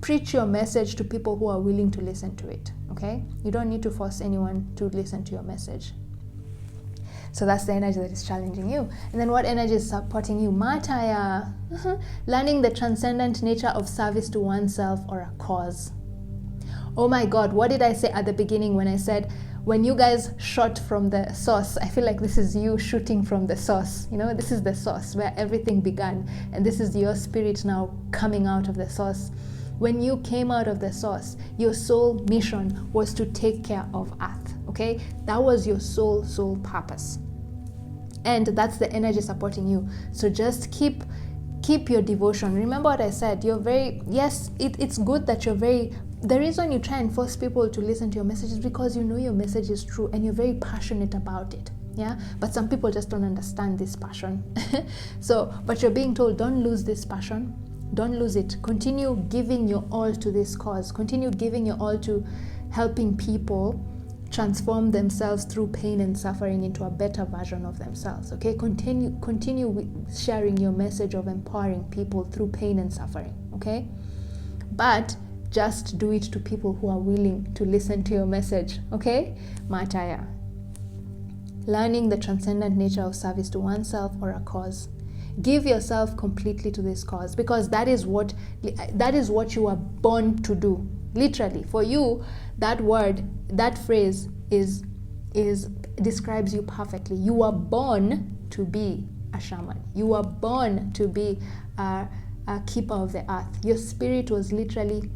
Preach your message to people who are willing to listen to it. Okay, you don't need to force anyone to listen to your message. So that's the energy that is challenging you. And then what energy is supporting you? Mataya. Learning the transcendent nature of service to oneself or a cause. Oh my God, what did I say at the beginning when I said, when you guys shot from the source? I feel like this is you shooting from the source. You know, this is the source where everything began. And this is your spirit now coming out of the source. When you came out of the source, your soul mission was to take care of Earth. Okay, that was your soul purpose. And that's the energy supporting you. So just keep your devotion. Remember what I said. You're very, yes, it's good that you're very, the reason you try and force people to listen to your message is because you know your message is true and you're very passionate about it. Yeah, but some people just don't understand this passion. So, but you're being told, don't lose this passion. Don't lose it. Continue giving your all to this cause. Continue giving your all to helping people transform themselves through pain and suffering into a better version of themselves. Okay, continue sharing your message of empowering people through pain and suffering. Okay, but just do it to people who are willing to listen to your message. Okay, Mataya. Learning the transcendent nature of service to oneself or a cause. Give yourself completely to this cause, because that is what you are born to do. Literally, for you, that word, that phrase describes you perfectly. You are born to be a shaman. You are born to be a keeper of the earth. Your spirit was literally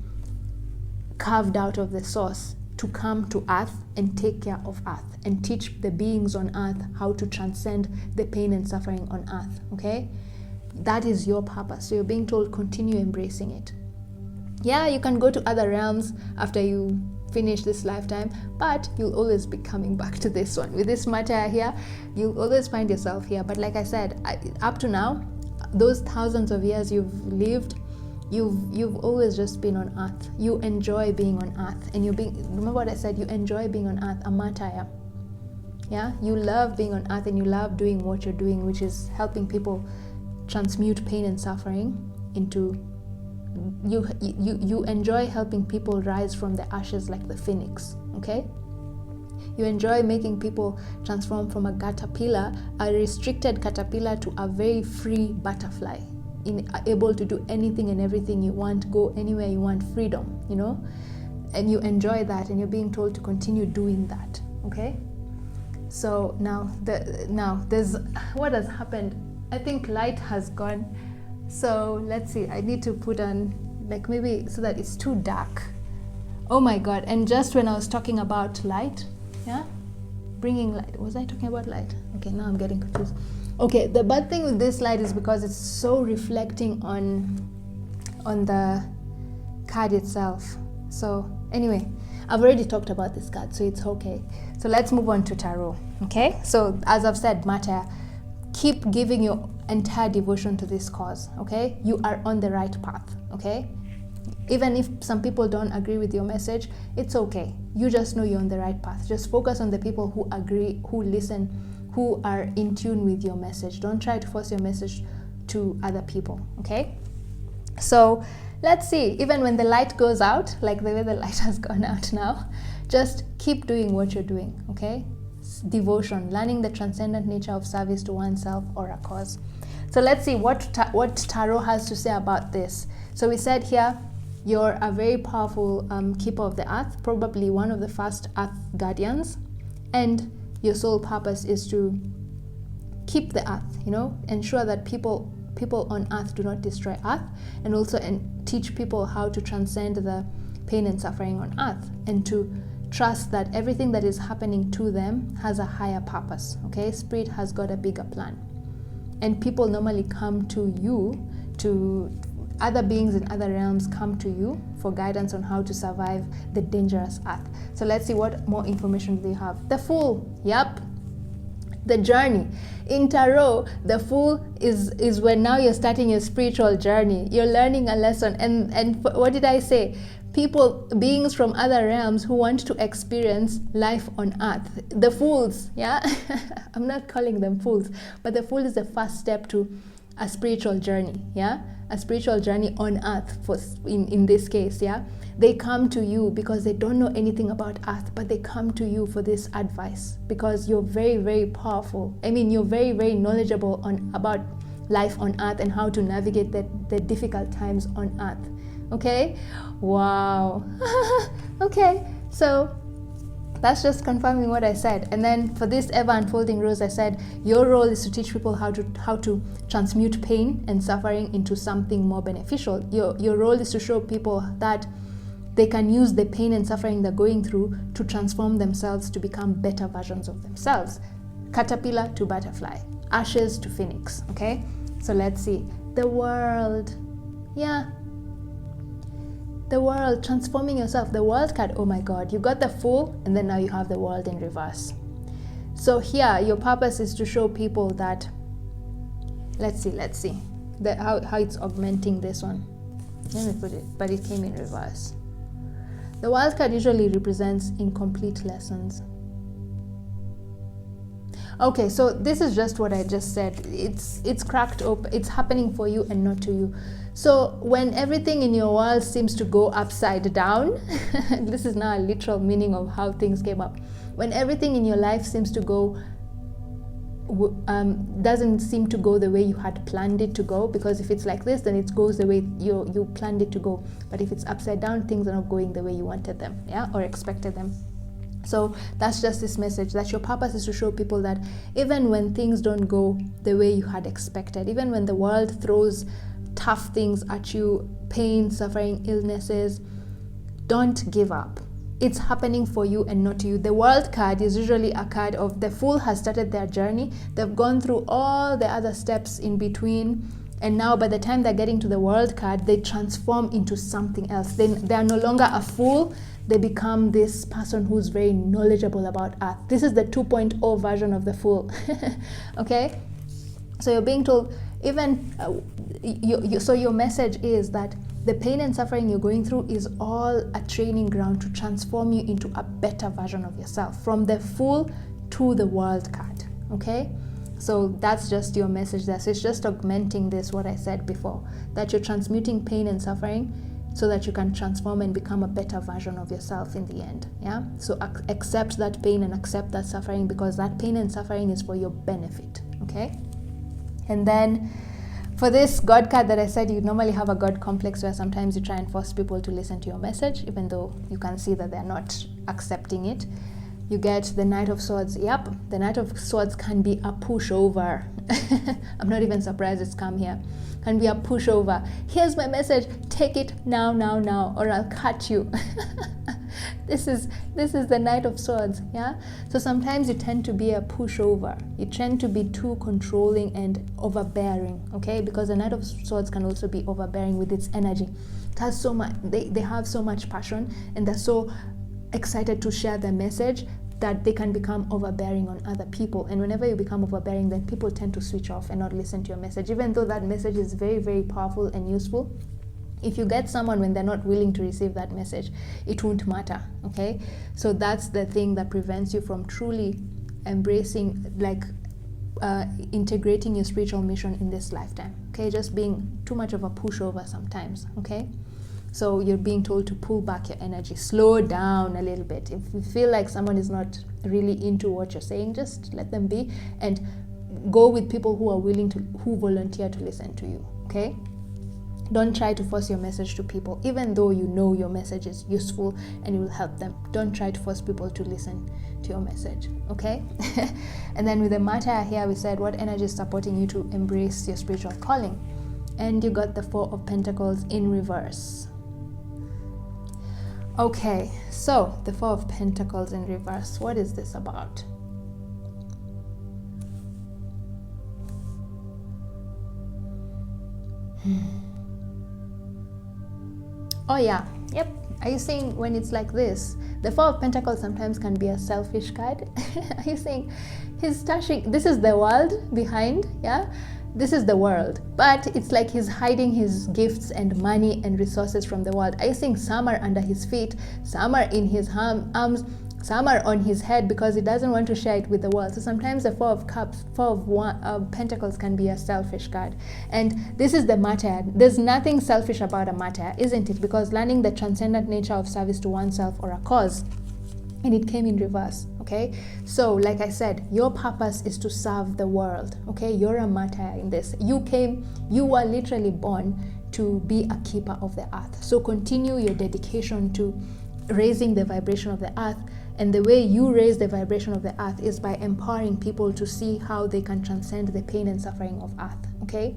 carved out of the source to come to earth and take care of earth and teach the beings on earth how to transcend the pain and suffering on earth. Okay, that is your purpose. So you're being told, continue embracing it. Yeah, you can go to other realms after you finish this lifetime, but you'll always be coming back to this one. With this matter here, you'll always find yourself here. But like I said, up to now, those thousands of years you've lived, you've always just been on earth. You enjoy being on earth, and remember what I said, you enjoy being on earth, amataya. Yeah, you love being on earth and you love doing what you're doing, which is helping people transmute pain and suffering into you enjoy helping people rise from the ashes like the phoenix. Okay, you enjoy making people transform from a caterpillar, a restricted caterpillar, to a very free butterfly, able to do anything and everything you want, go anywhere you want, freedom, you know. And you enjoy that, and you're being told to continue doing that. Okay, so now there's what has happened. I think light has gone. So let's see, I need to put on, like, maybe so that it's too dark. Oh my God, and just when I was talking about light, yeah, bringing light, was I talking about light? Okay, now I'm getting confused. Okay, the bad thing with this light is because it's so reflecting on the card itself. So anyway, I've already talked about this card, so it's okay. So let's move on to tarot. Okay, so as I've said, Mata, keep giving your entire devotion to this cause. Okay, you are on the right path. Okay, even if some people don't agree with your message, it's okay. You just know you're on the right path. Just focus on the people who agree, who listen, who are in tune with your message. Don't try to force your message to other people. Okay, so let's see, even when the light goes out, like the way the light has gone out now, just keep doing what you're doing. Okay, devotion, learning the transcendent nature of service to oneself or a cause. So let's see what tarot has to say about this. So we said here, You're a very powerful keeper of the earth, probably one of the first earth guardians, and your sole purpose is to keep the earth, ensure that people on earth do not destroy earth, and also teach people how to transcend the pain and suffering on earth, and to trust that everything that is happening to them has a higher purpose. Okay, spirit has got a bigger plan, and people normally come to you, to other beings in other realms come to you for guidance on how to survive the dangerous earth. So let's see what more information do they have. The Fool, yep, the journey. In tarot, the Fool is when now you're starting your spiritual journey. You're learning a lesson, and what did I say? Beings from other realms who want to experience life on earth. The fools, yeah? I'm not calling them fools, but the Fool is the first step to a spiritual journey, yeah? A spiritual journey on earth, in this case, yeah? They come to you because they don't know anything about earth, but they come to you for this advice because you're very, very powerful. I mean, you're very, very knowledgeable about life on earth and how to navigate the difficult times on earth. Okay? Wow. Okay, so that's just confirming what I said. And then for this ever unfolding rose, I said your role is to teach people how to transmute pain and suffering into something more beneficial. Your role is to show people that they can use the pain and suffering they're going through to transform themselves to become better versions of themselves. Caterpillar to butterfly, ashes to phoenix. Okay, so let's see. The World, yeah. The World, transforming yourself. The World card, oh my God, you got the Fool, and then now you have the World in reverse. So here, your purpose is to show people that, let's see, how it's augmenting this one. Let me put it, but it came in reverse. The World card usually represents incomplete lessons. Okay, so this is just what I just said. It's cracked open. It's happening for you and not to you. So when everything in your world seems to go upside down, this is now a literal meaning of how things came up. When everything in your life seems to go, doesn't seem to go the way you had planned it to go, because if it's like this, then it goes the way you planned it to go. But if it's upside down, things are not going the way you wanted them, yeah, or expected them. So that's just this message, that your purpose is to show people that even when things don't go the way you had expected, even when the world throws tough things at you, pain, suffering, illnesses, don't give up. It's happening for you and not to you. The World card is usually a card of the Fool has started their journey. They've gone through all the other steps in between, and now by the time they're getting to the World card, they transform into something else. They are no longer a fool. They become this person who's very knowledgeable about earth. This is the 2.0 version of the Fool. Okay, so you're being told, even so your message is that the pain and suffering you're going through is all a training ground to transform you into a better version of yourself, from the Fool to the World card. Okay, so that's just your message there. So it's just augmenting this, what I said before, that you're transmuting pain and suffering so that you can transform and become a better version of yourself in the end. Yeah, so accept that pain and accept that suffering, because that pain and suffering is for your benefit. Okay, and then for this God card that I said, you normally have a God complex where sometimes you try and force people to listen to your message, even though you can see that they're not accepting it. You get the Knight of Swords. Yep, the Knight of Swords can be a pushover. I'm not even surprised it's come here. Can be a pushover. Here's my message. Take it now, or I'll cut you. This is the Knight of Swords. Yeah. So sometimes you tend to be a pushover. You tend to be too controlling and overbearing. Okay, because the Knight of Swords can also be overbearing with its energy. It has so much. They have so much passion, and they're so excited to share their message that they can become overbearing on other people. And whenever you become overbearing, then people tend to switch off and not listen to your message, even though that message is very, very powerful and useful. If you get someone when they're not willing to receive that message, it won't matter. Okay, so that's the thing that prevents you from truly embracing, integrating your spiritual mission in this lifetime. Okay, just being too much of a pushover sometimes. Okay, so you're being told to pull back your energy, slow down a little bit. If you feel like someone is not really into what you're saying, just let them be, and go with people who are willing to, who volunteer to listen to you. Okay, Don't try to force your message to people, even though you know your message is useful and it will help them. Don't try to force people to listen to your message, okay? And then with the matter here, we said what energy is supporting you to embrace your spiritual calling. And you got the Four of Pentacles in reverse. Okay, so the Four of Pentacles in reverse, what is this about? Oh yeah, yep. Are you saying when it's like this, the Four of Pentacles sometimes can be a selfish card? Are you saying he's touching, this is the world behind, yeah? This is the world, but it's like he's hiding his gifts and money and resources from the world. Are you saying some are under his feet, some are in his arms, some are on his head because he doesn't want to share it with the world? So sometimes the Four of Pentacles can be a selfish card. And this is the matter. There's nothing selfish about a matter, isn't it? Because learning the transcendent nature of service to oneself or a cause, and it came in reverse, okay? So like I said, your purpose is to serve the world, okay? You're a martyr in this. You were literally born to be a keeper of the earth. So continue your dedication to raising the vibration of the earth. And the way you raise the vibration of the earth is by empowering people to see how they can transcend the pain and suffering of earth, okay?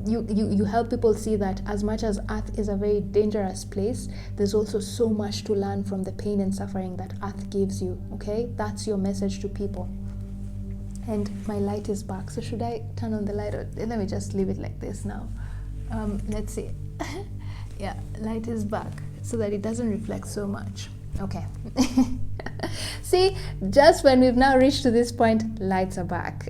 You help people see that as much as earth is a very dangerous place, there's also so much to learn from the pain and suffering that earth gives you, okay? That's your message to people. And my light is back, so should I turn on the light, or let me just leave it like this now? Let's see. Yeah, light is back so that it doesn't reflect so much. Okay. See, just when we've now reached to this point, lights are back.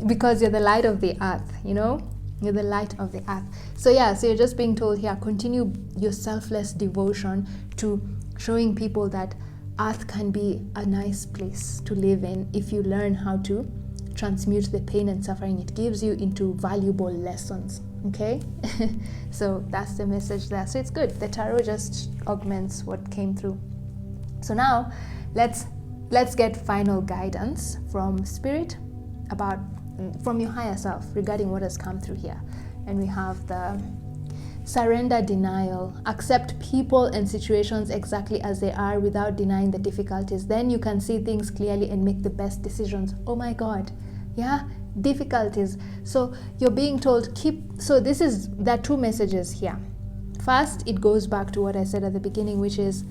Because you're the light of the earth, you know? You're the light of the earth. So yeah, so you're just being told here, continue your selfless devotion to showing people that earth can be a nice place to live in if you learn how to transmute the pain and suffering it gives you into valuable lessons, okay? So that's the message there. So it's good. The tarot just augments what came through. So now let's get final guidance from spirit from your higher self regarding what has come through here. And we have the surrender, denial, accept people and situations exactly as they are without denying the difficulties. Then you can see things clearly and make the best decisions. Oh my God, yeah, difficulties. So you're being told so there are two messages here. First, it goes back to what I said at the beginning, which is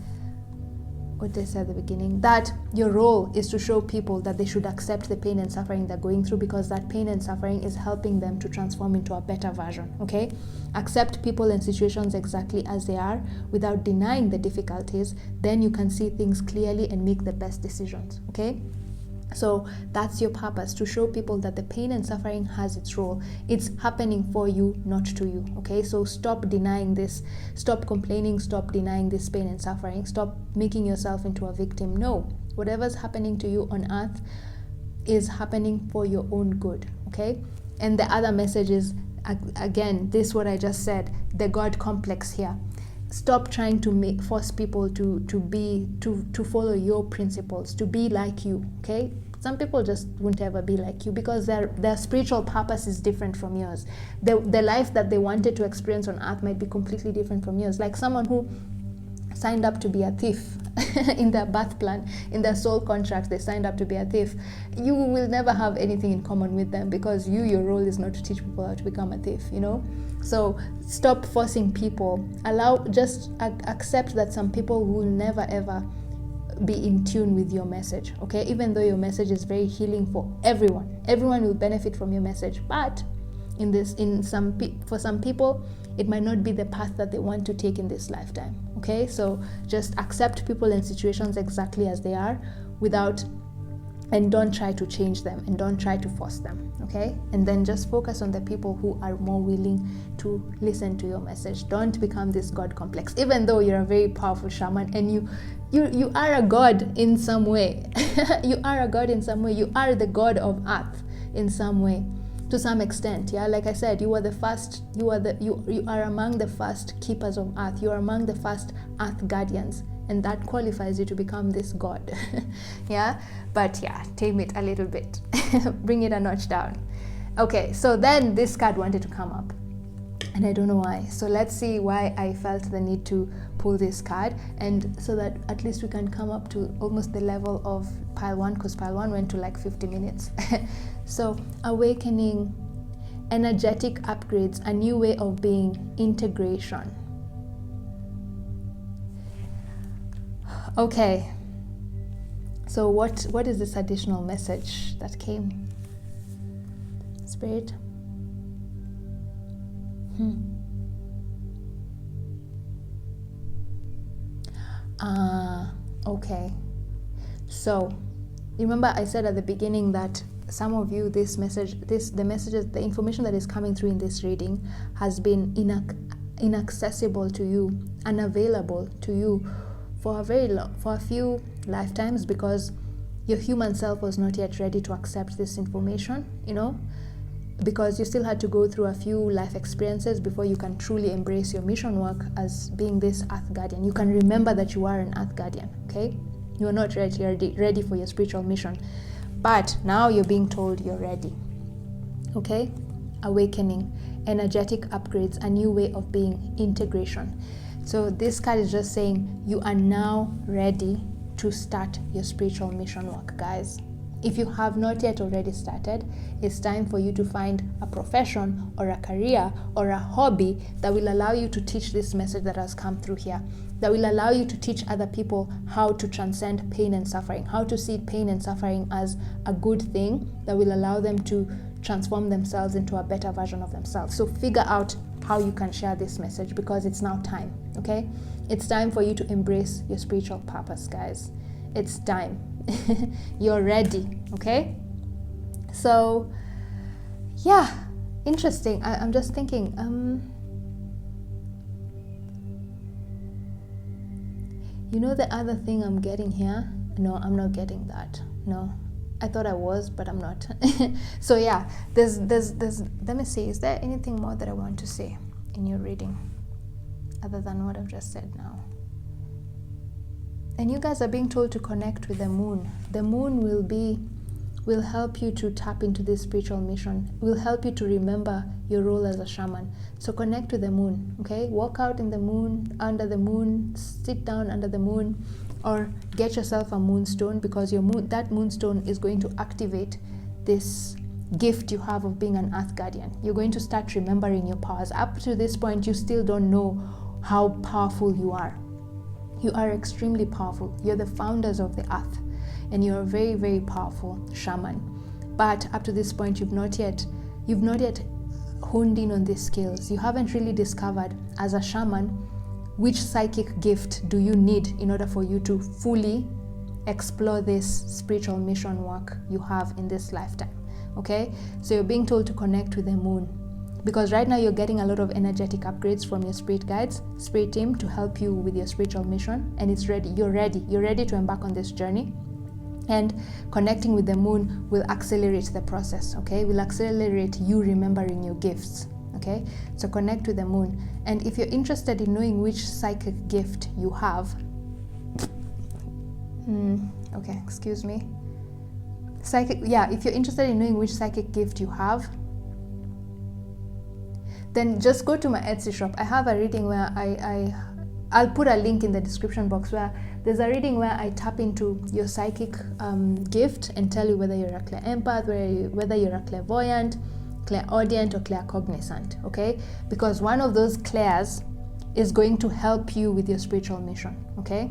that your role is to show people that they should accept the pain and suffering they're going through, because that pain and suffering is helping them to transform into a better version, okay? Accept people and situations exactly as they are without denying the difficulties. Then you can see things clearly and make the best decisions, okay? So that's your purpose, to show people that the pain and suffering has its role. It's happening for you, not to you, okay? So stop denying this, stop complaining, stop denying this pain and suffering, stop making yourself into a victim. No, whatever's happening to you on earth is happening for your own good, okay? And the other message is, again, this what I just said, the God complex here. Stop trying to force people to follow your principles, to be like you, okay? Some people just won't ever be like you because their spiritual purpose is different from yours. The life that they wanted to experience on earth might be completely different from yours. Like someone who signed up to be a thief in their birth plan, in their soul contract, they signed up to be a thief. You will never have anything in common with them because your role is not to teach people how to become a thief, you know? So stop forcing people. Just accept that some people will never ever be in tune with your message, okay? Even though your message is very healing for everyone will benefit from your message, but for some people it might not be the path that they want to take in this lifetime, okay? So just accept people and situations exactly as they are and don't try to change them and don't try to force them, okay? And then just focus on the people who are more willing to listen to your message. Don't become this God complex, even though you're a very powerful shaman and you are a god in some way. You are a god in some way. You are the god of earth in some way, to some extent, yeah? Like I said, you are among the first keepers of earth. You are among the first earth guardians, and that qualifies you to become this god. Yeah, but yeah, tame it a little bit. Bring it a notch down. Okay, so then this card wanted to come up, and I don't know why. So let's see why I felt the need to pull this card, and so that at least we can come up to almost the level of pile 1, because pile 1 went to like 50 minutes. So awakening, energetic upgrades, a new way of being, integration. Okay, so what is this additional message that came, Spirit? Okay, so remember I said at the beginning that some of you, the information that is coming through in this reading has been inaccessible to you, unavailable to you for a few lifetimes, because your human self was not yet ready to accept this information, you know, because you still had to go through a few life experiences before you can truly embrace your mission work as being this Earth Guardian. You can remember that you are an Earth Guardian, okay? You are not ready for your spiritual mission, but now you're being told you're ready, okay? Awakening, energetic upgrades, a new way of being, integration. So this card is just saying you are now ready to start your spiritual mission work, guys. If you have not yet already started, it's time for you to find a profession or a career or a hobby that will allow you to teach this message that has come through here, that will allow you to teach other people how to transcend pain and suffering, how to see pain and suffering as a good thing that will allow them to transform themselves into a better version of themselves. So figure out how you can share this message, because it's now time, okay? It's time for you to embrace your spiritual purpose, guys. It's time. You're ready, okay? So yeah, interesting. I'm just thinking, you know, the other thing I'm getting here, no, I'm not getting that. No, I thought I was, but I'm not. So yeah, there's let me see, is there anything more that I want to say in your reading other than what I've just said now? And you guys are being told to connect with the moon. The moon will help you to tap into this spiritual mission, will help you to remember your role as a shaman. So connect with the moon, okay? Walk out in the moon, under the moon, sit down under the moon, or get yourself a moonstone, because that moonstone is going to activate this gift you have of being an Earth Guardian. You're going to start remembering your powers. Up to this point, you still don't know how powerful you are. You are extremely powerful. You're the founders of the earth, and you're a very, very powerful shaman. But up to this point, you've not yet honed in on these skills. You haven't really discovered, as a shaman, which psychic gift do you need in order for you to fully explore this spiritual mission work you have in this lifetime, okay? So you're being told to connect with the moon, because right now you're getting a lot of energetic upgrades from your spirit guides, spirit team, to help you with your spiritual mission, and it's ready. You're ready to embark on this journey. And connecting with the moon will accelerate the process, okay? Will accelerate you remembering your gifts, okay? So connect with the moon. And if you're interested in knowing which psychic gift you have, okay, excuse me. If you're interested in knowing which psychic gift you have, then just go to my Etsy shop. I have a reading where I'll put a link in the description box, where there's a reading where I tap into your psychic gift and tell you whether you're a clear empath, whether you're a clairvoyant, clairaudient, or claircognizant, okay? Because one of those clairs is going to help you with your spiritual mission, okay?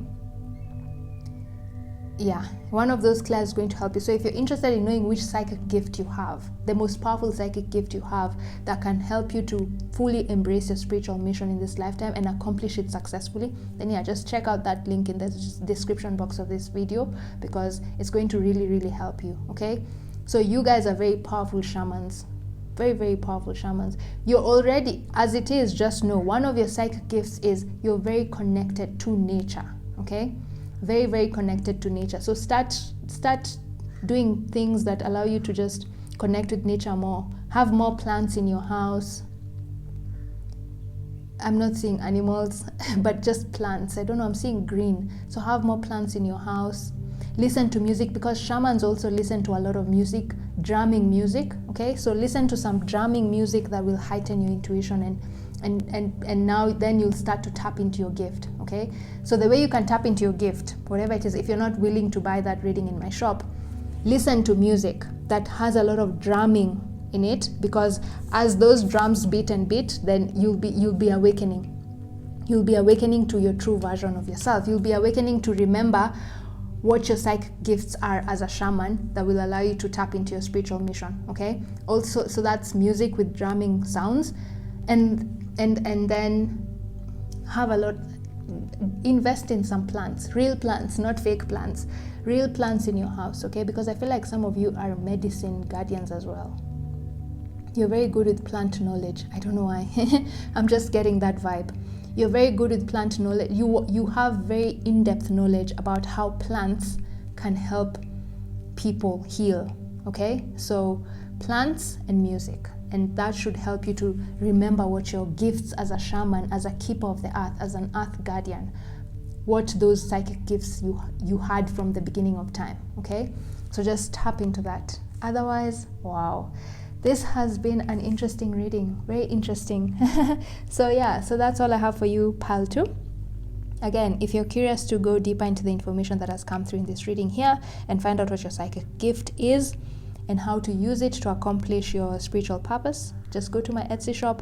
Yeah, one of those clairs is going to help you. So if you're interested in knowing which psychic gift you have, the most powerful psychic gift you have that can help you to fully embrace your spiritual mission in this lifetime and accomplish it successfully, then yeah, just check out that link in the description box of this video, because it's going to really, really help you, okay? So you guys are very powerful shamans, very, very powerful shamans. You're already, as it is, just know one of your psychic gifts is you're very connected to nature, okay? Very, very connected to nature. So start doing things that allow you to just connect with nature more. Have more plants in your house. I'm not seeing animals, but just plants. I don't know, I'm seeing green. So have more plants in your house. Listen to music, because shamans also listen to a lot of music, drumming music, okay? So listen to some drumming music that will heighten your intuition and now then you'll start to tap into your gift. Okay, so the way you can tap into your gift, whatever it is, if you're not willing to buy that reading in my shop, listen to music that has a lot of drumming in it, because as those drums beat and beat, then you'll be awakening. You'll be awakening to your true version of yourself. You'll be awakening to remember what your psychic gifts are as a shaman that will allow you to tap into your spiritual mission. Okay, also, so that's music with drumming sounds, and then have a lot, invest in some plants, real plants, not fake plants, real plants in your house. Okay, because I feel like some of you are medicine guardians as well. You're very good with plant knowledge. I don't know why. I'm just getting that vibe. You're very good with plant knowledge. You have very in-depth knowledge about how plants can help people heal. Okay, so plants and music, and that should help you to remember what your gifts as a shaman, as a keeper of the earth, as an earth guardian, what those psychic gifts you had from the beginning of time. Okay, so just tap into that. Otherwise, wow, this has been an interesting reading, very interesting. So yeah, so that's all I have for you, pile 2. Again, if you're curious to go deeper into the information that has come through in this reading here and find out what your psychic gift is and how to use it to accomplish your spiritual purpose, just go to my Etsy shop,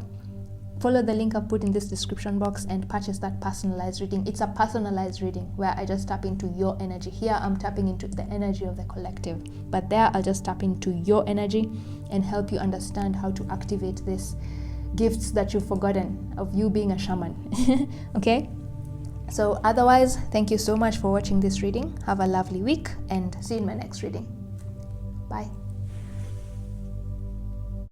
follow the link I've put in this description box, and purchase that personalized reading. It's a personalized reading where I just tap into your energy. Here I'm tapping into the energy of the collective, but there I'll just tap into your energy and help you understand how to activate these gifts that you've forgotten of you being a shaman. Okay, so otherwise, thank you so much for watching this reading. Have a lovely week and see you in my next reading. Bye.